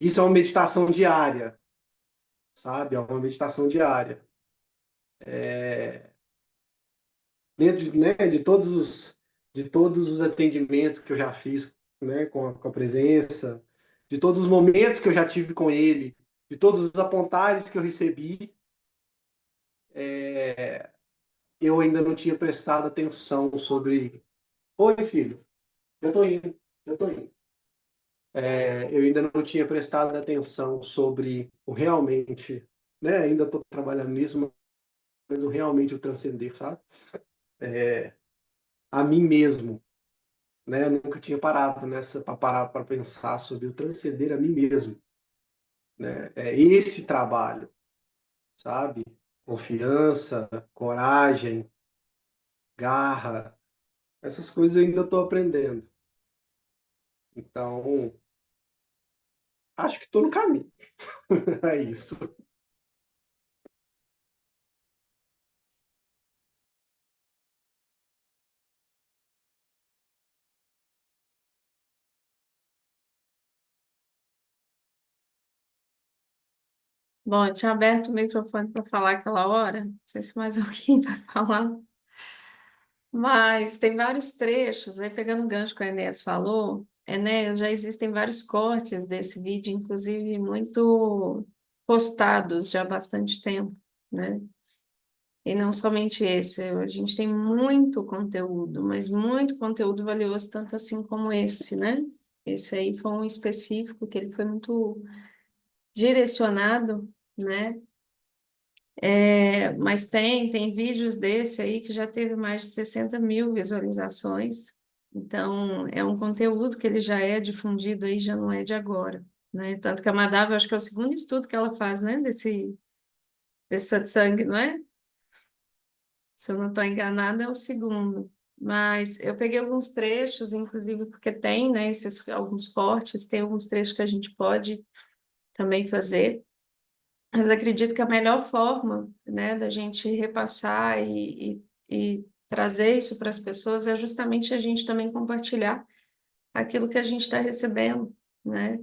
Isso é uma meditação diária, sabe? É uma meditação diária. Dentro né, de todos os atendimentos que eu já fiz né, com a presença, de todos os momentos que eu já tive com ele, de todos os apontares que eu recebi, eu ainda não tinha prestado atenção sobre. Oi, filho, eu tô indo, eu tô indo. Eu ainda não tinha prestado atenção sobre o realmente, né? Ainda estou trabalhando nisso, mas o realmente o transcender, sabe? A mim mesmo, né? Eu nunca tinha parado nessa para parar para pensar sobre o transcender a mim mesmo, né? É esse trabalho, sabe? Confiança, coragem, garra, essas coisas eu ainda estou aprendendo. Então, acho que estou no caminho. É isso. Bom, eu tinha aberto o microfone para falar aquela hora, não sei se mais alguém vai falar, mas tem vários trechos, aí pegando o gancho que o Enéas falou, Enéas, já existem vários cortes desse vídeo, inclusive muito postados já há bastante tempo, né? E não somente esse, a gente tem muito conteúdo, mas muito conteúdo valioso, tanto assim como esse, né? Esse aí foi um específico que ele foi muito direcionado, né? Mas tem vídeos desse aí que já teve mais de 60 mil visualizações. Então, é um conteúdo que ele já é difundido aí, já não é de agora, né? Tanto que a Madhava, eu acho que é o segundo estudo que ela faz, né? Desse satsang, não é? Se eu não estou enganada, é o segundo. Mas eu peguei alguns trechos, inclusive porque tem, né, alguns cortes, tem alguns trechos que a gente pode também fazer. Mas acredito que a melhor forma, né, da gente repassar e trazer isso para as pessoas é justamente a gente também compartilhar aquilo que a gente está recebendo, né?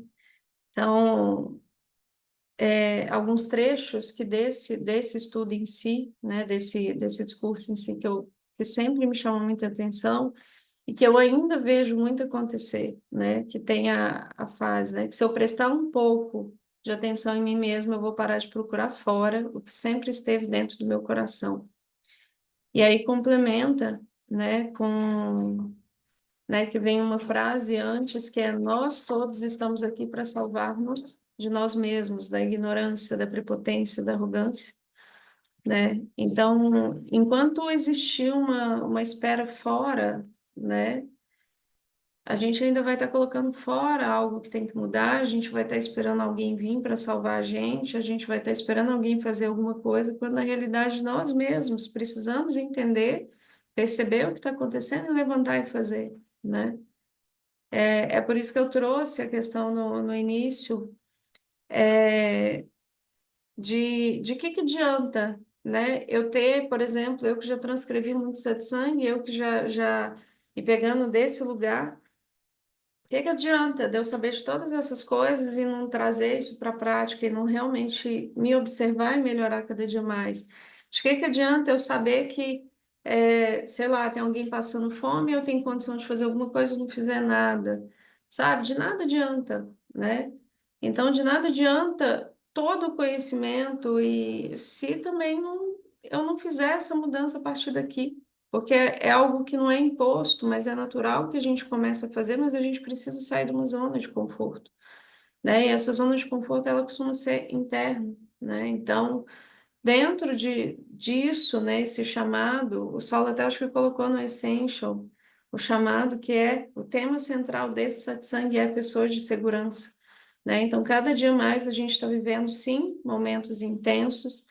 Então, alguns trechos que desse estudo em si, né, desse discurso em si que sempre me chamam muita atenção e que eu ainda vejo muito acontecer, né, que tem a fase, né, que se eu prestar um pouco de atenção em mim mesma, eu vou parar de procurar fora o que sempre esteve dentro do meu coração. E aí complementa, né, né, que vem uma frase antes que é: nós todos estamos aqui para salvar-nos de nós mesmos, da ignorância, da prepotência, da arrogância, né? Então, enquanto existir uma esfera fora, né, a gente ainda vai estar colocando fora algo que tem que mudar, a gente vai estar esperando alguém vir para salvar a gente vai estar esperando alguém fazer alguma coisa, quando na realidade nós mesmos precisamos entender, perceber o que está acontecendo e levantar e fazer, né? É por isso que eu trouxe a questão no início, é, de que adianta, né? Eu ter, por exemplo, eu que já transcrevi muito satsang, eu que e pegando desse lugar, o que adianta de eu saber de todas essas coisas e não trazer isso para a prática e não realmente me observar e melhorar cada dia mais? De que adianta eu saber que, sei lá, tem alguém passando fome e eu tenho condição de fazer alguma coisa e não fizer nada, sabe? De nada adianta, né? Então, de nada adianta todo o conhecimento e se também eu não fizer essa mudança a partir daqui. Porque é algo que não é imposto, mas é natural que a gente comece a fazer, mas a gente precisa sair de uma zona de conforto, né? E essa zona de conforto, ela costuma ser interna, né? Então, dentro disso, né, esse chamado, o Saulo até acho que colocou no Essential, o chamado que é o tema central desse satsang é pessoas de segurança, né? Então, cada dia mais a gente está vivendo, sim, momentos intensos,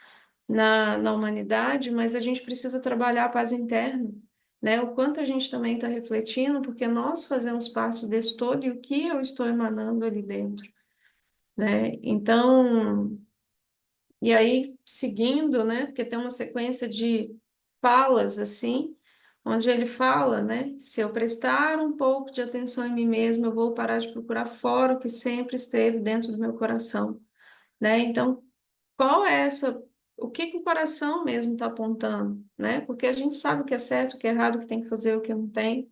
na humanidade, mas a gente precisa trabalhar a paz interna, né? O quanto a gente também está refletindo, porque nós fazemos parte desse todo e o que eu estou emanando ali dentro, né? Então, e aí seguindo, né? Porque tem uma sequência de falas assim, onde ele fala, né? Se eu prestar um pouco de atenção em mim mesmo, eu vou parar de procurar fora o que sempre esteve dentro do meu coração, né? Então, qual é essa, o que que o coração mesmo está apontando, né? Porque a gente sabe o que é certo, o que é errado, o que tem que fazer, o que não tem,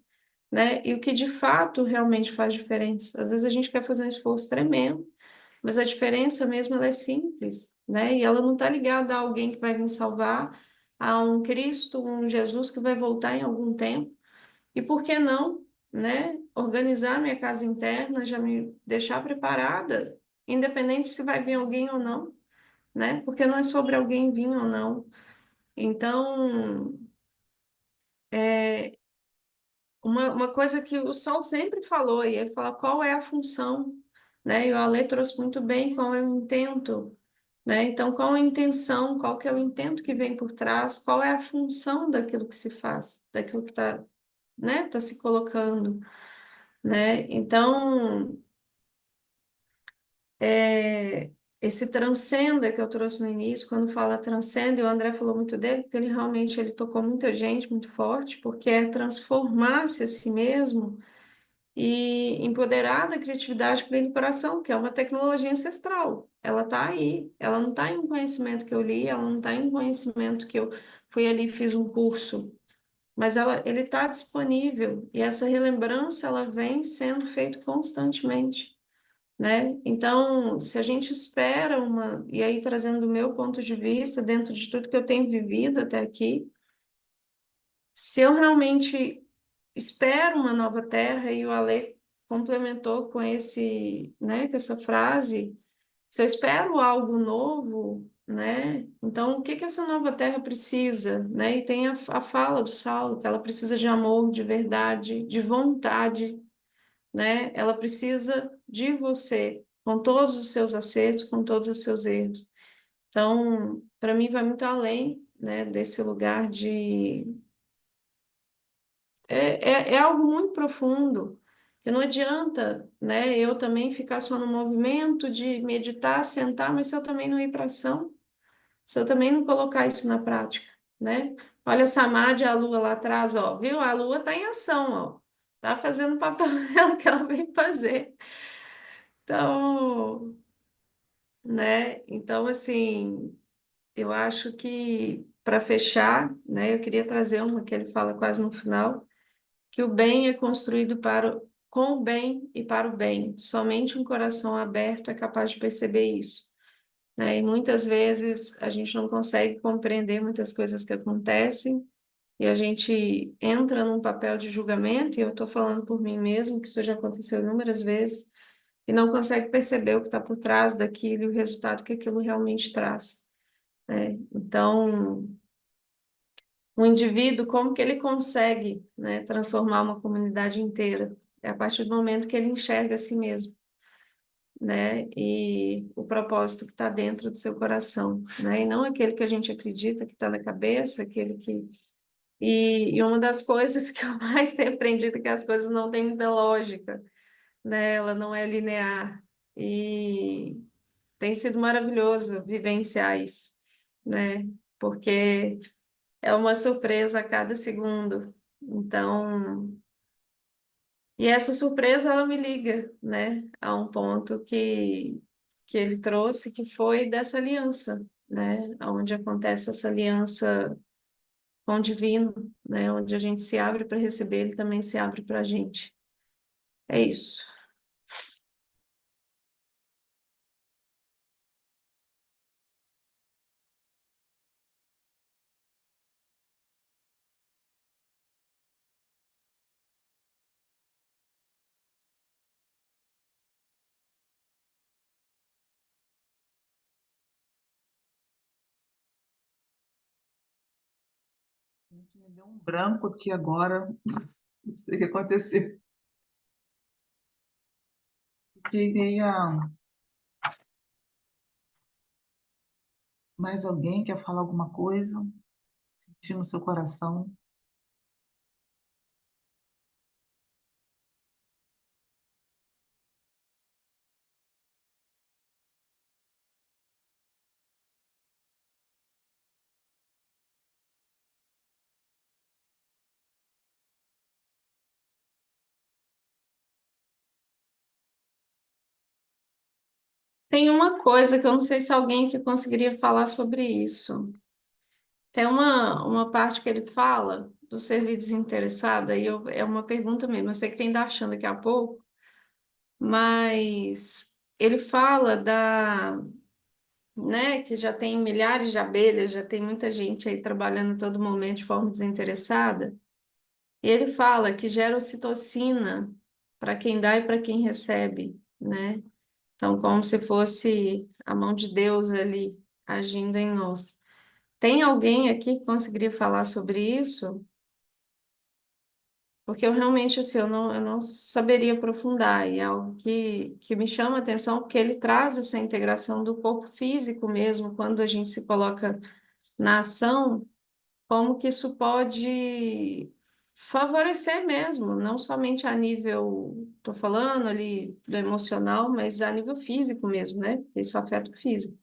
né? E o que de fato realmente faz diferença. Às vezes a gente quer fazer um esforço tremendo, mas a diferença mesmo ela é simples, né? E ela não está ligada a alguém que vai vir salvar, a um Cristo, um Jesus que vai voltar em algum tempo. E por que não, né? Organizar minha casa interna, já me deixar preparada, independente se vai vir alguém ou não, né? Porque não é sobre alguém vir ou não. Então, uma coisa que o Sol sempre falou, e ele fala qual é a função, né? E o Ale trouxe muito bem qual é o intento, né? Então, qual é a intenção, qual que é o intento que vem por trás, qual é a função daquilo que se faz, daquilo que está, né? Tá se colocando, né? Então, é, esse transcenda que eu trouxe no início, quando fala transcenda, e o André falou muito dele, porque ele realmente ele tocou muita gente muito forte, porque é transformar-se a si mesmo e empoderar da criatividade que vem do coração, que é uma tecnologia ancestral. Ela está aí, ela não está em um conhecimento que eu li, ela não está em um conhecimento que eu fui ali e fiz um curso, mas ele está disponível, e essa relembrança ela vem sendo feita constantemente, né? Então, se a gente espera e aí trazendo o meu ponto de vista, dentro de tudo que eu tenho vivido até aqui, se eu realmente espero uma nova terra, e o Ale complementou com com essa frase, se eu espero algo novo, né? Então, o que que essa nova terra precisa, né? E tem a fala do Saulo, que ela precisa de amor, de verdade, de vontade, né? Ela precisa de você, com todos os seus acertos, com todos os seus erros. Então, para mim, vai muito além, né, desse lugar de. É algo muito profundo, que não adianta, né, eu também ficar só no movimento de meditar, sentar, mas se eu também não ir para ação, se eu também não colocar isso na prática, né? Olha a Samadhi, a lua lá atrás, ó, viu? A lua está em ação, ó. Tá fazendo o papel dela que ela vem fazer. Então, né? Então, assim, eu acho que para fechar, né, eu queria trazer uma que ele fala quase no final, que o bem é construído com o bem e para o bem. Somente um coração aberto é capaz de perceber isso, né? E muitas vezes a gente não consegue compreender muitas coisas que acontecem e a gente entra num papel de julgamento, e eu estou falando por mim mesmo, que isso já aconteceu inúmeras vezes, e não consegue perceber o que está por trás daquilo e o resultado que aquilo realmente traz, né? Então, um indivíduo, como que ele consegue, né, transformar uma comunidade inteira? É a partir do momento que ele enxerga a si mesmo, né? E o propósito que está dentro do seu coração, né? E não aquele que a gente acredita que está na cabeça, aquele que... E uma das coisas que eu mais tenho aprendido é que as coisas não têm muita lógica, né? Ela não é linear. E tem sido maravilhoso vivenciar isso, né? Porque é uma surpresa a cada segundo. Então, e essa surpresa ela me liga, né, a um ponto que ele trouxe, que foi dessa aliança, né, onde acontece essa aliança com o divino, né, onde a gente se abre para receber, ele também se abre para a gente. É isso. Gente, me deu um branco aqui agora, não sei o que aconteceu. Fiquei meia... Mais alguém quer falar alguma coisa? Sentir no seu coração? Tem uma coisa que eu não sei se alguém aqui conseguiria falar sobre isso. Tem uma parte que ele fala do servir desinteressado, aí é uma pergunta mesmo, eu sei que tem da achando daqui a pouco, mas ele fala né, que já tem milhares de abelhas, já tem muita gente aí trabalhando a todo momento de forma desinteressada, e ele fala que gera ocitocina para quem dá e para quem recebe, né? Então, como se fosse a mão de Deus ali agindo em nós. Tem alguém aqui que conseguiria falar sobre isso? Porque eu realmente, assim, eu não saberia aprofundar, e é algo que me chama a atenção, porque ele traz essa integração do corpo físico mesmo, quando a gente se coloca na ação, como que isso pode favorecer mesmo, não somente a nível, estou falando ali do emocional, mas a nível físico mesmo, né? Porque isso afeta o físico.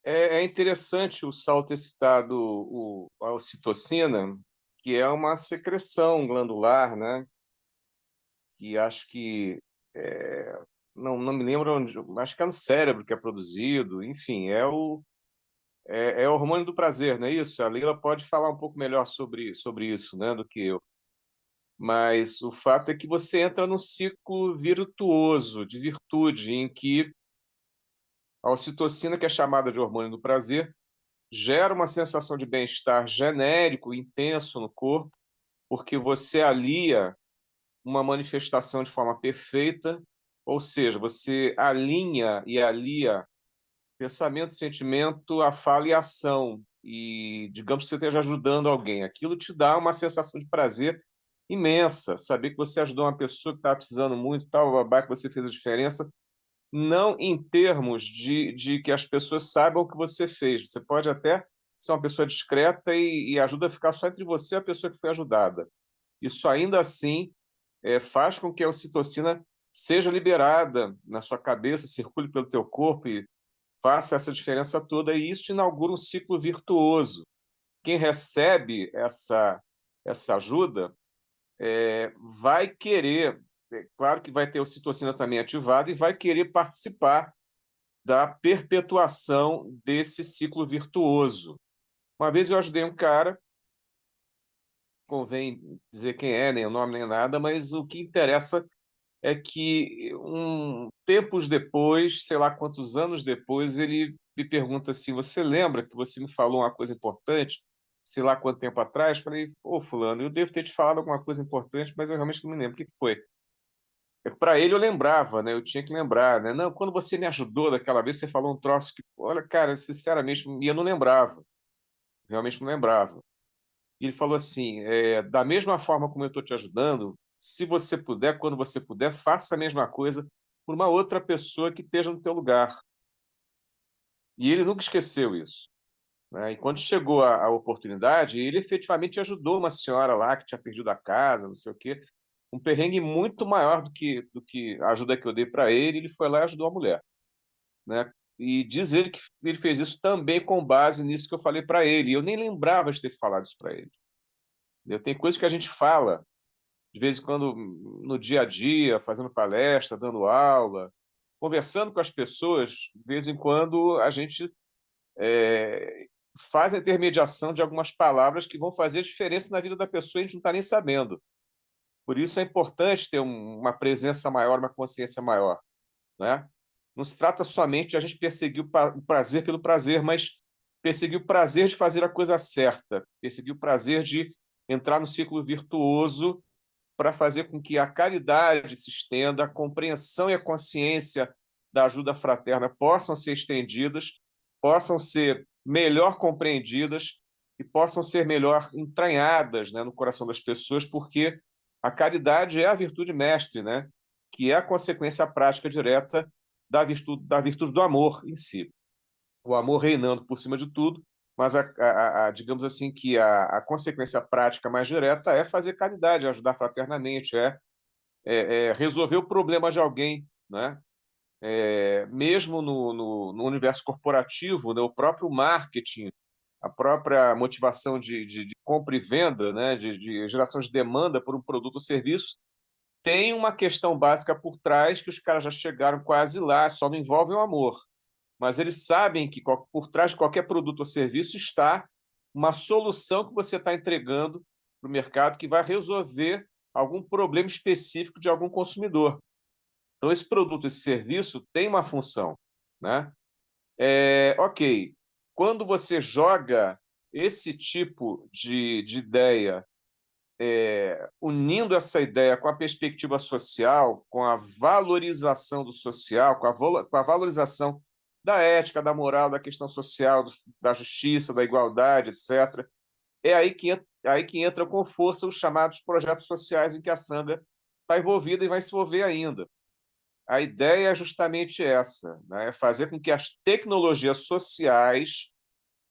É interessante o Saulo ter citado a ocitocina, que é uma secreção glandular, né? Que acho que não me lembro onde, acho que é no cérebro que é produzido, enfim, é o hormônio do prazer, não é isso? A Leila pode falar um pouco melhor sobre isso, né, do que eu. Mas o fato é que você entra num ciclo virtuoso de virtude, em que a ocitocina, que é chamada de hormônio do prazer, gera uma sensação de bem-estar genérico, intenso no corpo, porque você alia uma manifestação de forma perfeita, ou seja, você alinha e alia pensamento, sentimento, a fala e a ação, e digamos que você esteja ajudando alguém. Aquilo te dá uma sensação de prazer imensa, saber que você ajudou uma pessoa que estava precisando muito, tal, babá, que você fez a diferença, não em termos de que as pessoas saibam o que você fez. Você pode até ser uma pessoa discreta e ajuda a ficar só entre você e a pessoa que foi ajudada. Isso ainda assim faz com que a ocitocina seja liberada na sua cabeça, circule pelo teu corpo e faça essa diferença toda, e isso inaugura um ciclo virtuoso. Quem recebe essa ajuda vai querer, claro que vai ter ocitocina também ativada, e vai querer participar da perpetuação desse ciclo virtuoso. Uma vez eu ajudei um cara, convém dizer quem é, nem o nome, nem nada, mas o que interessa é que tempos depois, sei lá quantos anos depois, ele me pergunta assim: você lembra que você me falou uma coisa importante, sei lá quanto tempo atrás? Falei: ô, fulano, eu devo ter te falado alguma coisa importante, mas eu realmente não me lembro. O que foi? Para ele eu lembrava, né? Eu tinha que lembrar, né? Não, quando você me ajudou daquela vez, você falou um troço que, olha, cara, sinceramente, e eu não lembrava, realmente não lembrava. E ele falou assim: da mesma forma como eu estou te ajudando, se você puder, quando você puder, faça a mesma coisa por uma outra pessoa que esteja no teu lugar. E ele nunca esqueceu isso, né? E quando chegou a oportunidade, ele efetivamente ajudou uma senhora lá que tinha perdido a casa, não sei o quê, um perrengue muito maior do que a ajuda que eu dei para ele. Ele foi lá e ajudou a mulher, né? E diz ele que ele fez isso também com base nisso que eu falei para ele. E eu nem lembrava de ter falado isso para ele. Tem coisas que a gente fala de vez em quando no dia a dia, fazendo palestra, dando aula, conversando com as pessoas. De vez em quando a gente é, faz a intermediação de algumas palavras que vão fazer diferença na vida da pessoa e a gente não está nem sabendo. Por isso é importante ter uma presença maior, uma consciência maior, né? Não se trata somente de a gente perseguir o prazer pelo prazer, mas perseguir o prazer de fazer a coisa certa, perseguir o prazer de entrar no ciclo virtuoso para fazer com que a caridade se estenda, a compreensão e a consciência da ajuda fraterna possam ser estendidas, possam ser melhor compreendidas e possam ser melhor entranhadas, né, no coração das pessoas, porque a caridade é a virtude mestre, né, que é a consequência prática direta da virtude do amor em si. O amor reinando por cima de tudo, mas digamos assim que a consequência prática mais direta é fazer caridade, ajudar fraternamente, é resolver o problema de alguém, né? Mesmo no universo corporativo, né, o próprio marketing, a própria motivação de compra e venda, né, de geração de demanda por um produto ou serviço, tem uma questão básica por trás que os caras já chegaram quase lá, só não envolve o amor, mas eles sabem que por trás de qualquer produto ou serviço está uma solução que você está entregando para o mercado que vai resolver algum problema específico de algum consumidor. Então, esse produto, esse serviço tem uma função, né? Ok, quando você joga esse tipo de ideia, unindo essa ideia com a perspectiva social, com a valorização do social, com a valorização da ética, da moral, da questão social, da justiça, da igualdade, etc., é aí que entra com força os chamados projetos sociais em que a Sangha está envolvida e vai se envolver ainda. A ideia é justamente essa, né? É fazer com que as tecnologias sociais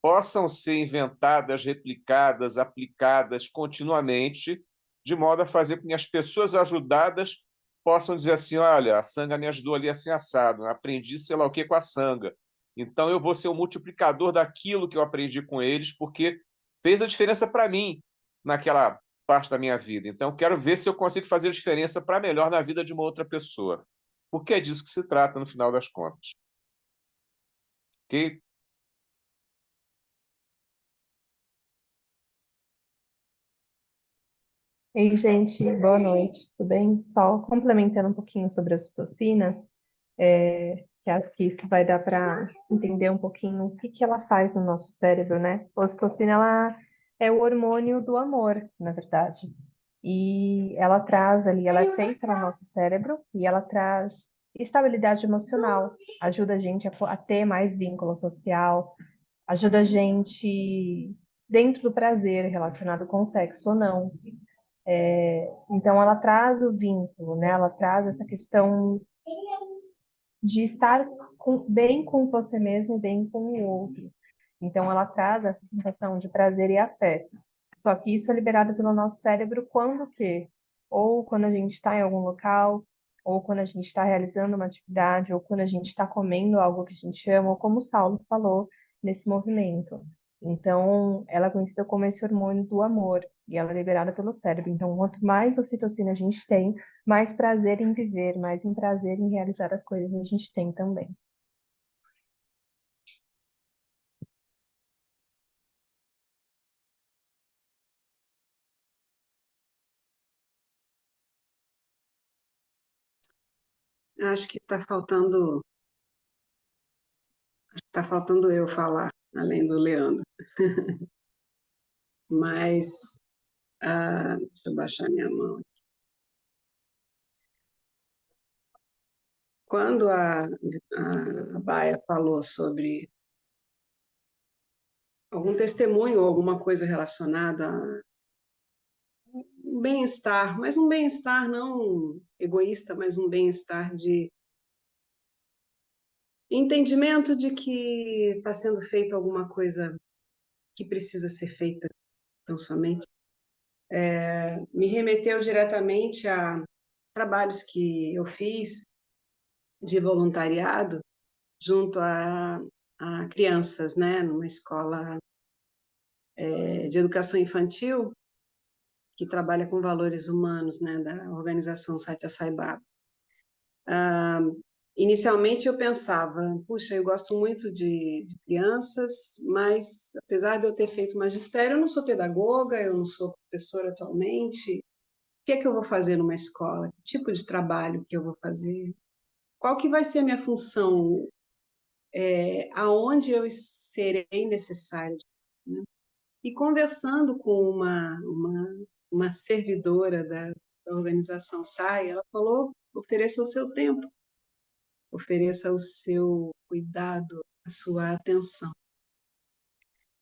possam ser inventadas, replicadas, aplicadas continuamente, de modo a fazer com que as pessoas ajudadas possam dizer assim: olha, a Sangha me ajudou ali assim assado, eu aprendi sei lá o que com a Sangha. Então eu vou ser o multiplicador daquilo que eu aprendi com eles, porque fez a diferença para mim naquela parte da minha vida. Então eu quero ver se eu consigo fazer a diferença para melhor na vida de uma outra pessoa. Porque é disso que se trata no final das contas. Ok? Ei, gente, boa noite, tudo bem? Só complementando um pouquinho sobre a ocitocina, que acho que isso vai dar para entender um pouquinho o que que ela faz no nosso cérebro, né? A ocitocina, ela é o hormônio do amor, na verdade. E ela traz ali, ela é feita no nosso cérebro e ela traz estabilidade emocional, ajuda a gente a ter mais vínculo social, ajuda a gente dentro do prazer relacionado com o sexo ou não. Então, ela traz o vínculo, né? Ela traz essa questão de estar bem com você mesmo e bem com o outro. Então, ela traz essa sensação de prazer e afeto. Só que isso é liberado pelo nosso cérebro quando que? Ou quando a gente está em algum local, ou quando a gente está realizando uma atividade, ou quando a gente está comendo algo que a gente ama, ou como o Saulo falou nesse movimento. Então, ela é conhecida como esse hormônio do amor, e ela é liberada pelo cérebro. Então, quanto mais ocitocina a gente tem, mais prazer em viver, mais em prazer em realizar as coisas a gente tem também. Acho que está faltando eu falar, além do Leandro. Mas, deixa eu baixar minha mão. Quando a Baia falou sobre algum testemunho ou alguma coisa relacionada a um bem-estar, mas um bem-estar não egoísta, mas um bem-estar de entendimento de que está sendo feita alguma coisa que precisa ser feita tão somente. Me remeteu diretamente a trabalhos que eu fiz de voluntariado junto a crianças, né, numa escola de educação infantil que trabalha com valores humanos, né, da organização Satya Sai Baba. Inicialmente eu pensava, puxa, eu gosto muito de crianças, mas apesar de eu ter feito magistério, eu não sou pedagoga, eu não sou professora atualmente. O que é que eu vou fazer numa escola? Que tipo de trabalho que eu vou fazer? Qual que vai ser a minha função? Aonde eu serei necessária? Né? E conversando com uma servidora da organização SAI, ela falou, ofereça o seu tempo, ofereça o seu cuidado, a sua atenção.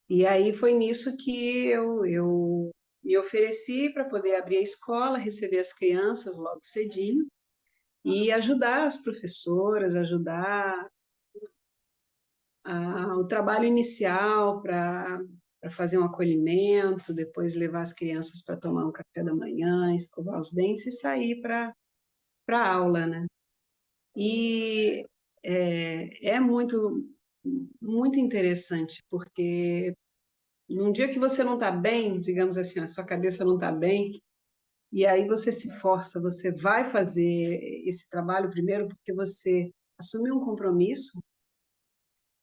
E aí foi nisso que eu me ofereci para poder abrir a escola, receber as crianças logo cedinho e ajudar as professoras, ajudar o trabalho inicial para fazer um acolhimento, depois levar as crianças para tomar um café da manhã, escovar os dentes e sair para a aula, né? E é muito interessante, porque num dia que você não está bem, digamos assim, a sua cabeça não está bem, e aí você se força, você vai fazer esse trabalho primeiro porque você assumiu um compromisso,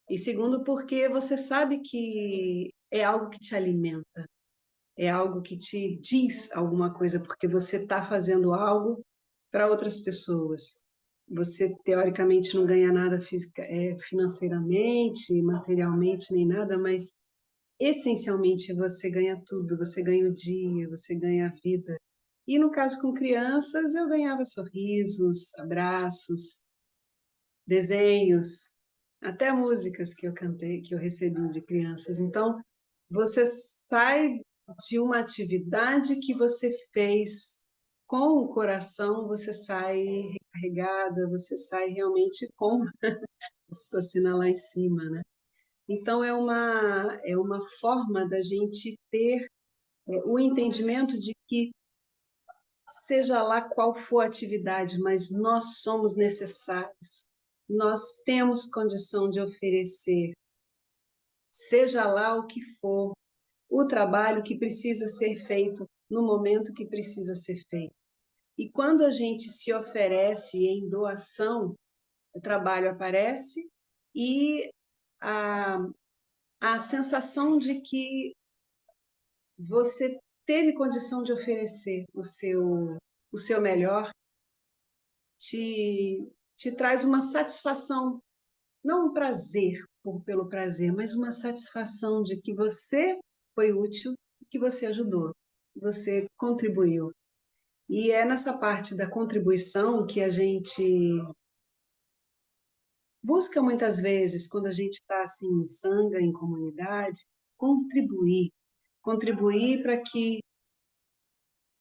e segundo porque você sabe que é algo que te alimenta, é algo que te diz alguma coisa, porque você está fazendo algo para outras pessoas. Você, teoricamente, não ganha nada financeiramente, materialmente, nem nada, mas essencialmente você ganha tudo, você ganha o dia, você ganha a vida. E no caso com crianças, eu ganhava sorrisos, abraços, desenhos, até músicas que eu cantei, que eu recebi de crianças. Então, você sai de uma atividade que você fez com o coração, você sai recarregada, você sai realmente com a citocina lá em cima, né? Então, é uma forma da gente ter o entendimento de que, seja lá qual for a atividade, mas nós somos necessários, nós temos condição de oferecer, seja lá o que for, o trabalho que precisa ser feito no momento que precisa ser feito. E quando a gente se oferece em doação, o trabalho aparece e a, a sensação de que você teve condição de oferecer o seu melhor te traz uma satisfação, não um prazer pelo prazer, mas uma satisfação de que você foi útil, que você ajudou, que você contribuiu. E é nessa parte da contribuição que a gente busca muitas vezes, quando a gente está assim em sanga, em comunidade, contribuir para que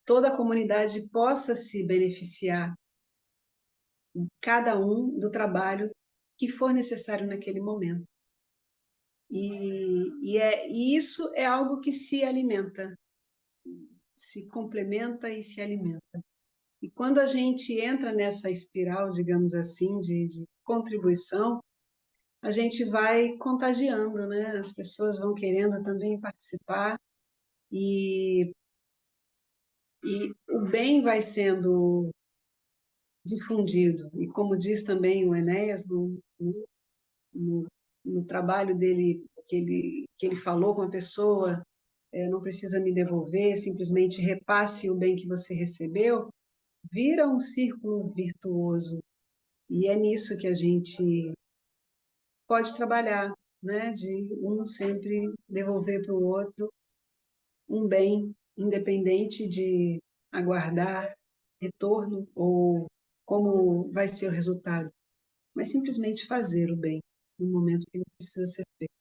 toda a comunidade possa se beneficiar, cada um do trabalho que for necessário naquele momento. E isso é algo que se alimenta, se complementa e se alimenta. E quando a gente entra nessa espiral, digamos assim, de contribuição, a gente vai contagiando, né? As pessoas vão querendo também participar e o bem vai sendo difundido. E como diz também o Enéas no, no trabalho dele, que ele falou com a pessoa, não precisa me devolver, simplesmente repasse o bem que você recebeu, vira um círculo virtuoso. E é nisso que a gente pode trabalhar, né? De um sempre devolver para o outro um bem, independente de aguardar retorno ou como vai ser o resultado, mas simplesmente fazer o bem no momento que ele precisa ser feito.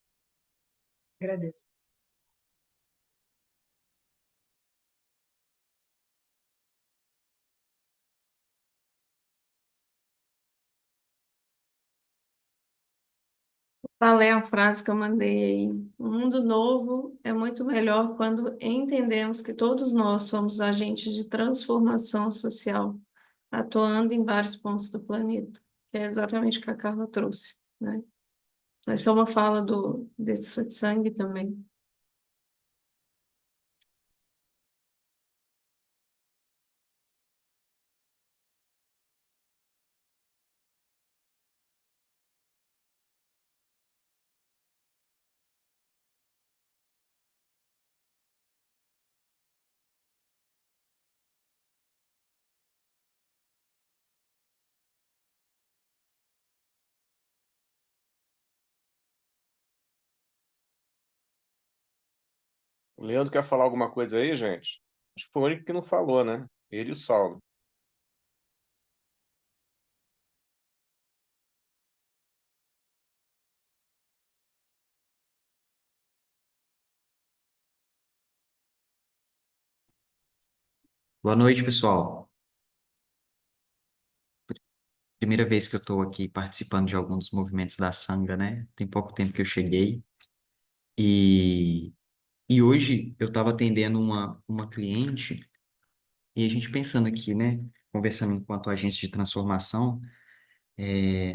Agradeço. Falei a frase que eu mandei aí. Um mundo novo é muito melhor quando entendemos que todos nós somos agentes de transformação social, atuando em vários pontos do planeta. Que é exatamente o que a Carla trouxe, né? Essa é uma fala desse satsang também. O Leandro quer falar alguma coisa aí, gente? Acho que foi o único que não falou, né? Ele e o Saulo. Boa noite, pessoal. Primeira vez que eu estou aqui participando de algum dos movimentos da Sangha, né? Tem pouco tempo que eu cheguei. E, e hoje eu estava atendendo uma cliente e a gente pensando aqui, né? Conversando enquanto agente de transformação,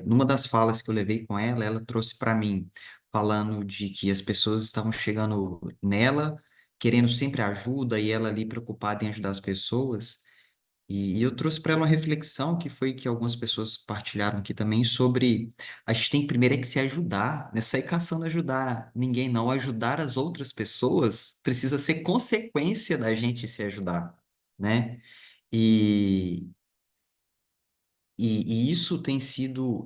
numa das falas que eu levei com ela, ela trouxe para mim, falando de que as pessoas estavam chegando nela, querendo sempre ajuda e ela ali preocupada em ajudar as pessoas. E eu trouxe para ela uma reflexão que foi que algumas pessoas partilharam aqui também sobre a gente tem primeiro é que se ajudar, né? Sair caçando ajudar ninguém, não. Ajudar as outras pessoas precisa ser consequência da gente se ajudar, né? E, e isso tem sido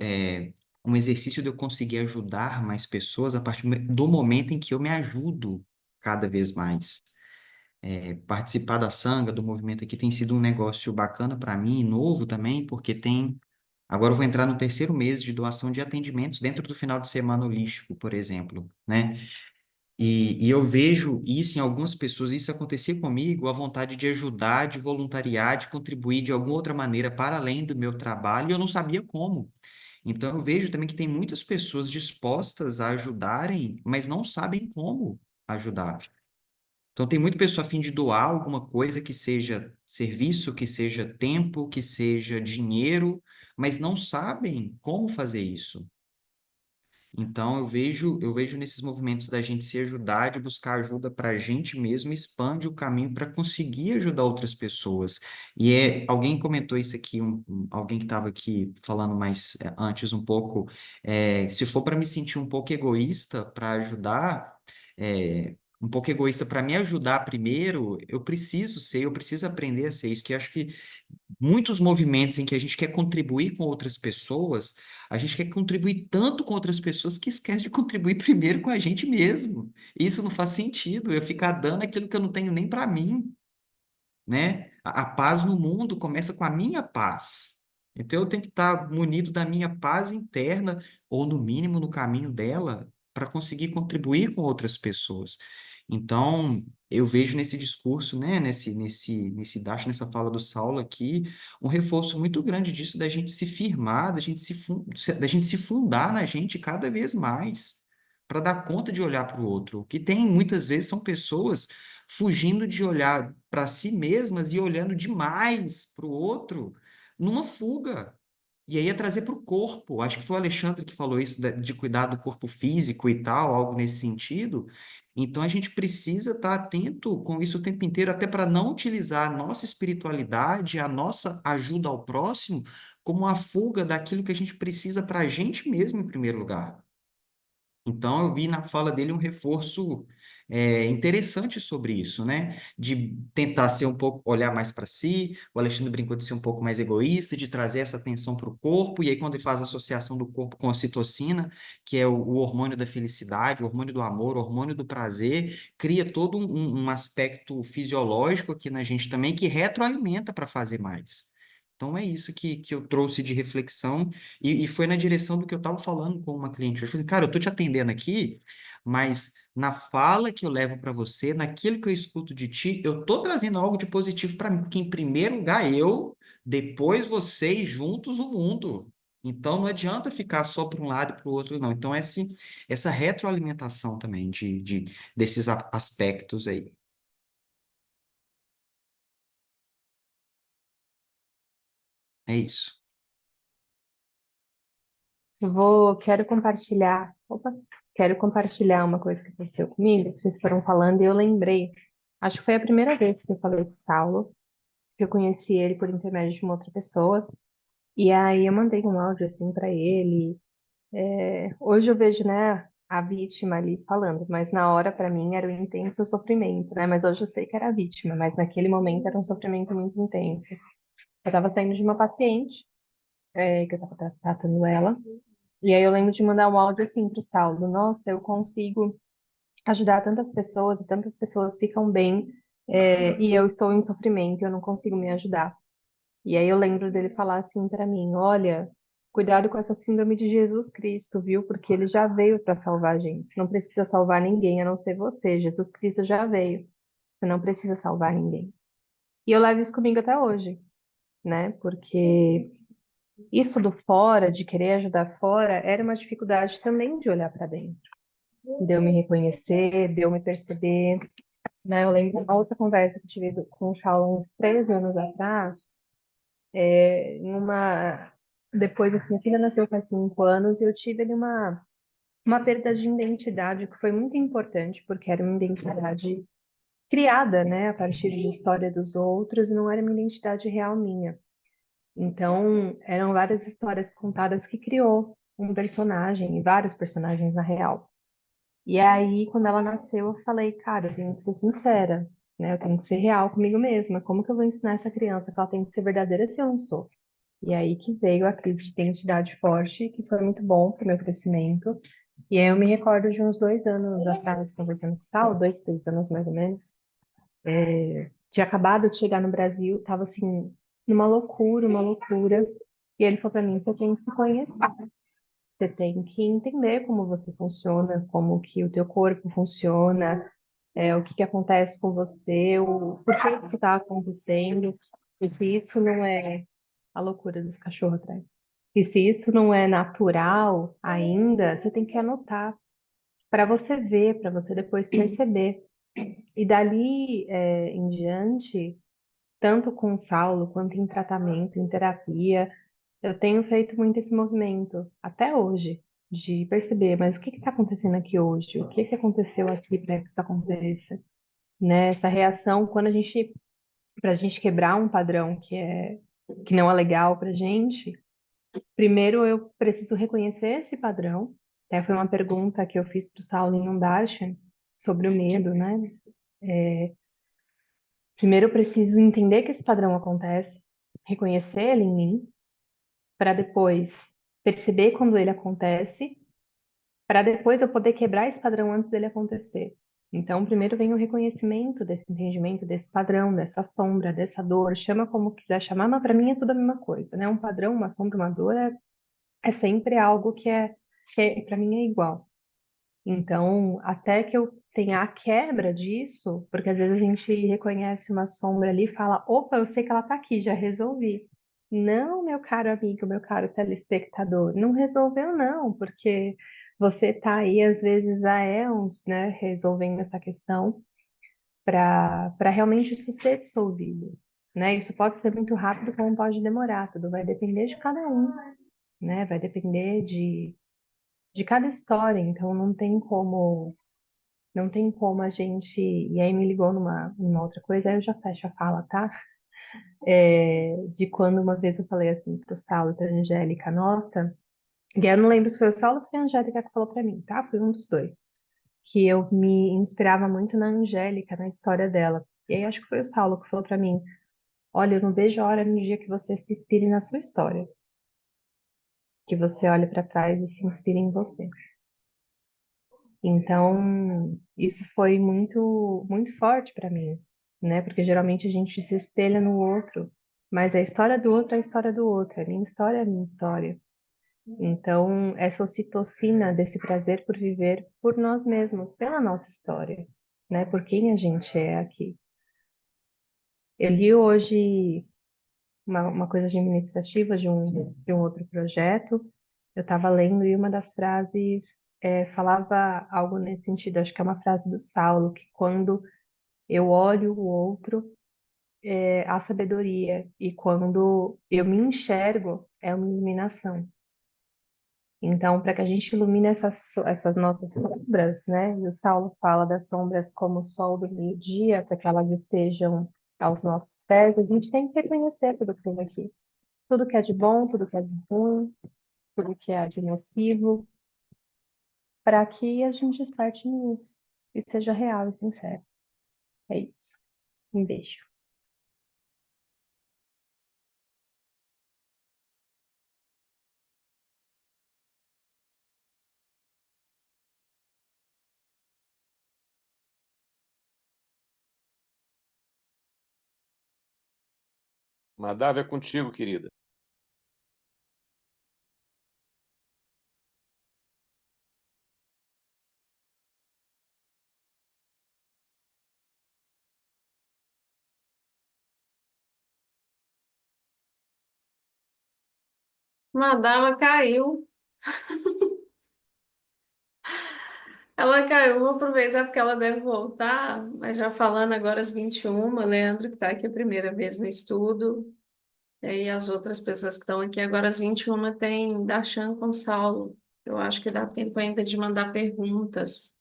um exercício de eu conseguir ajudar mais pessoas a partir do momento em que eu me ajudo cada vez mais. Participar da Sangha, do movimento aqui, tem sido um negócio bacana para mim, novo também, porque tem. Agora eu vou entrar no terceiro mês de doação de atendimentos dentro do final de semana holístico, por exemplo, né? E eu vejo isso em algumas pessoas, isso acontecer comigo, a vontade de ajudar, de voluntariar, de contribuir de alguma outra maneira para além do meu trabalho, e eu não sabia como. Então eu vejo também que tem muitas pessoas dispostas a ajudarem, mas não sabem como ajudar. Então, tem muita pessoa a fim de doar alguma coisa que seja serviço, que seja tempo, que seja dinheiro, mas não sabem como fazer isso. Então, eu vejo nesses movimentos da gente se ajudar, de buscar ajuda para a gente mesmo, expande o caminho para conseguir ajudar outras pessoas. E alguém comentou isso aqui, alguém que estava aqui falando mais antes um pouco, se for para me sentir um pouco egoísta para ajudar, um pouco egoísta para me ajudar primeiro, eu preciso aprender a ser isso, que eu acho que muitos movimentos em que a gente quer contribuir com outras pessoas, a gente quer contribuir tanto com outras pessoas que esquece de contribuir primeiro com a gente mesmo. Isso não faz sentido, eu ficar dando aquilo que eu não tenho nem para mim, né? A paz no mundo começa com a minha paz. Então eu tenho que estar munido da minha paz interna, ou no mínimo no caminho dela, para conseguir contribuir com outras pessoas. Então, eu vejo nesse discurso, né, nesse Dash, nessa fala do Saulo aqui, um reforço muito grande disso, da gente se firmar, da gente se fundar na gente cada vez mais, para dar conta de olhar para o outro. O que tem muitas vezes são pessoas fugindo de olhar para si mesmas e olhando demais para o outro, numa fuga. E aí é trazer para o corpo. Acho que foi o Alexandre que falou isso, de cuidar do corpo físico e tal, algo nesse sentido. Então a gente precisa estar atento com isso o tempo inteiro, até para não utilizar a nossa espiritualidade, a nossa ajuda ao próximo, como uma fuga daquilo que a gente precisa para a gente mesmo, em primeiro lugar. Então, eu vi na fala dele um reforço interessante sobre isso, né? De tentar ser um pouco, olhar mais para si. O Alexandre brincou de ser um pouco mais egoísta, de trazer essa atenção para o corpo. E aí, quando ele faz a associação do corpo com a ocitocina, que é o hormônio da felicidade, o hormônio do amor, o hormônio do prazer, cria todo um aspecto fisiológico aqui na gente também que retroalimenta para fazer mais. Então, é isso que eu trouxe de reflexão e foi na direção do que eu estava falando com uma cliente. Eu falei assim, cara, eu estou te atendendo aqui, mas na fala que eu levo para você, naquilo que eu escuto de ti, eu estou trazendo algo de positivo para mim, porque em primeiro lugar eu, depois vocês juntos o mundo. Então, não adianta ficar só para um lado e para o outro, não. Então, essa retroalimentação também desses aspectos aí. É isso. Quero compartilhar, quero compartilhar uma coisa que aconteceu comigo, que vocês foram falando e eu lembrei. Acho que foi a primeira vez que eu falei com o Saulo, que eu conheci ele por intermédio de uma outra pessoa. E aí eu mandei um áudio assim para ele. Hoje eu vejo, né, a vítima ali falando, mas na hora para mim era um intenso sofrimento, né? Mas hoje eu sei que era a vítima, mas naquele momento era um sofrimento muito intenso. Eu estava saindo de uma paciente, que eu estava tratando ela. E aí eu lembro de mandar um áudio assim pro Saulo, nossa, eu consigo ajudar tantas pessoas ficam bem, e eu estou em sofrimento, eu não consigo me ajudar. E aí eu lembro dele falar assim para mim, olha, cuidado com essa síndrome de Jesus Cristo, viu? Porque ele já veio para salvar a gente. Não precisa salvar ninguém, a não ser você. Jesus Cristo já veio. Você não precisa salvar ninguém. E eu levo isso comigo até hoje, né? Porque isso do fora, de querer ajudar fora, era uma dificuldade também de olhar para dentro, de eu me reconhecer, de eu me perceber, né? Eu lembro de uma outra conversa que eu tive com o Saulo uns 3 anos atrás, numa... Depois, assim, minha filha nasceu faz 5 anos e eu tive ali uma perda de identidade que foi muito importante, porque era uma identidade criada, né, a partir de história dos outros, e não era uma identidade real minha. Então, eram várias histórias contadas que criou um personagem, e vários personagens na real. E aí, quando ela nasceu, eu falei, cara, eu tenho que ser sincera, né? Eu tenho que ser real comigo mesma. Como que eu vou ensinar essa criança que ela tem que ser verdadeira se eu não sou? E aí que veio a crise de identidade forte, que foi muito bom para o meu crescimento. E aí eu me recordo de uns 2 anos atrás, conversando com o Sal, 2, 3 anos mais ou menos, tinha acabado de chegar no Brasil, tava assim, numa loucura, uma loucura. E ele falou para mim, você tem que se conhecer. Você tem que entender como você funciona, como que o teu corpo funciona, o que que acontece com você, o porquê que isso está acontecendo, e se isso não é a loucura dos cachorros atrás. E se isso não é natural ainda, você tem que anotar para você ver, para você depois perceber. E dali em diante, tanto com o Saulo quanto em tratamento, em terapia, eu tenho feito muito esse movimento, até hoje, de perceber, mas o que está acontecendo aqui hoje? O que que aconteceu aqui para que isso aconteça? Né? Essa reação, para a gente quebrar um padrão que não é legal para gente, primeiro eu preciso reconhecer esse padrão. Até foi uma pergunta que eu fiz para o Saulo em um Darshan sobre o medo, né? Primeiro eu preciso entender que esse padrão acontece, reconhecer ele em mim, para depois perceber quando ele acontece, para depois eu poder quebrar esse padrão antes dele acontecer. Então, primeiro vem o reconhecimento desse entendimento, desse padrão, dessa sombra, dessa dor, chama como quiser chamar, mas para mim é tudo a mesma coisa, né? Um padrão, uma sombra, uma dor é sempre algo que para mim é igual. Então, até que eu tenha a quebra disso, porque às vezes a gente reconhece uma sombra ali e fala, opa, eu sei que ela tá aqui, já resolvi. Não, meu caro amigo, meu caro telespectador, não resolveu não, porque você tá aí às vezes há éons, né, resolvendo essa questão para realmente isso ser dissolvido, né? Isso pode ser muito rápido, como pode demorar, tudo vai depender de cada um, né? Vai depender de cada história, então não tem como a gente. E aí me ligou numa outra coisa, aí eu já fecho a fala, tá? De quando uma vez eu falei assim pro Saulo e pra Angélica, nossa, e eu não lembro se foi o Saulo ou se foi a Angélica que falou pra mim, tá? Foi um dos dois. Que eu me inspirava muito na Angélica, na história dela. E aí acho que foi o Saulo que falou pra mim, olha, eu não vejo a hora no dia que você se inspire na sua história. Que você olhe pra trás e se inspire em você. Então, isso foi muito, muito forte para mim, né? Porque geralmente a gente se espelha no outro, mas a história do outro é a história do outro, a minha história é a minha história. Então, essa ocitocina desse prazer por viver por nós mesmos, pela nossa história, né? Por quem a gente é aqui. Eu li hoje uma coisa administrativa de um outro projeto. Eu estava lendo e uma das frases falava algo nesse sentido. Acho que é uma frase do Saulo, que quando eu olho o outro, há sabedoria, e quando eu me enxergo, é uma iluminação. Então, para que a gente ilumine essas nossas sombras, né? E o Saulo fala das sombras como o sol do meio-dia, para que elas estejam aos nossos pés, a gente tem que reconhecer tudo aquilo aqui. Tudo que é de bom, tudo que é de ruim, tudo que é de nocivo, para que a gente desperte nisso e seja real e sincero. É isso. Um beijo. Madave é contigo, querida. Madama caiu. Ela caiu, vou aproveitar porque ela deve voltar, mas já falando agora às 21h, Leandro, que está aqui a primeira vez no estudo, e as outras pessoas que estão aqui agora às 21h tem Darshan com Saulo. Eu acho que dá tempo ainda de mandar perguntas.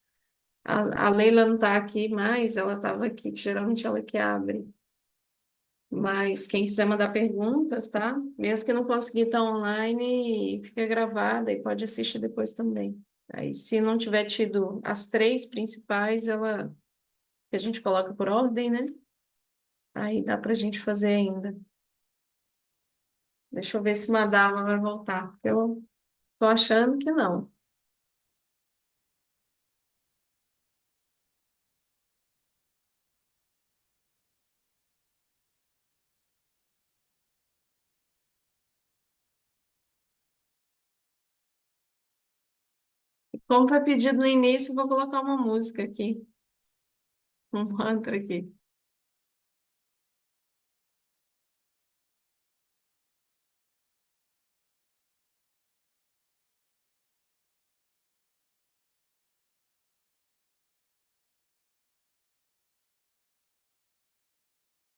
A Leila não está aqui mais, ela estava aqui, que geralmente ela que abre. Mas quem quiser mandar perguntas, tá? Mesmo que não conseguir estar online, fica gravada e pode assistir depois também. Aí, se não tiver tido as três principais, que a gente coloca por ordem, né? Aí dá pra gente fazer ainda. Deixa eu ver se Madama vai voltar. Eu tô achando que não. Como foi pedido no início, vou colocar uma música aqui, um mantra aqui.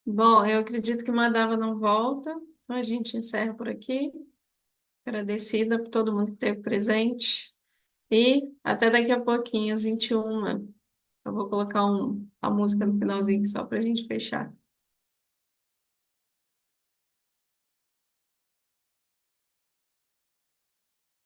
Bom, eu acredito que Madama não volta, então a gente encerra por aqui. Agradecida por todo mundo que esteve presente. E até daqui a pouquinho, às 21h. Eu vou colocar a música no finalzinho só para a gente fechar.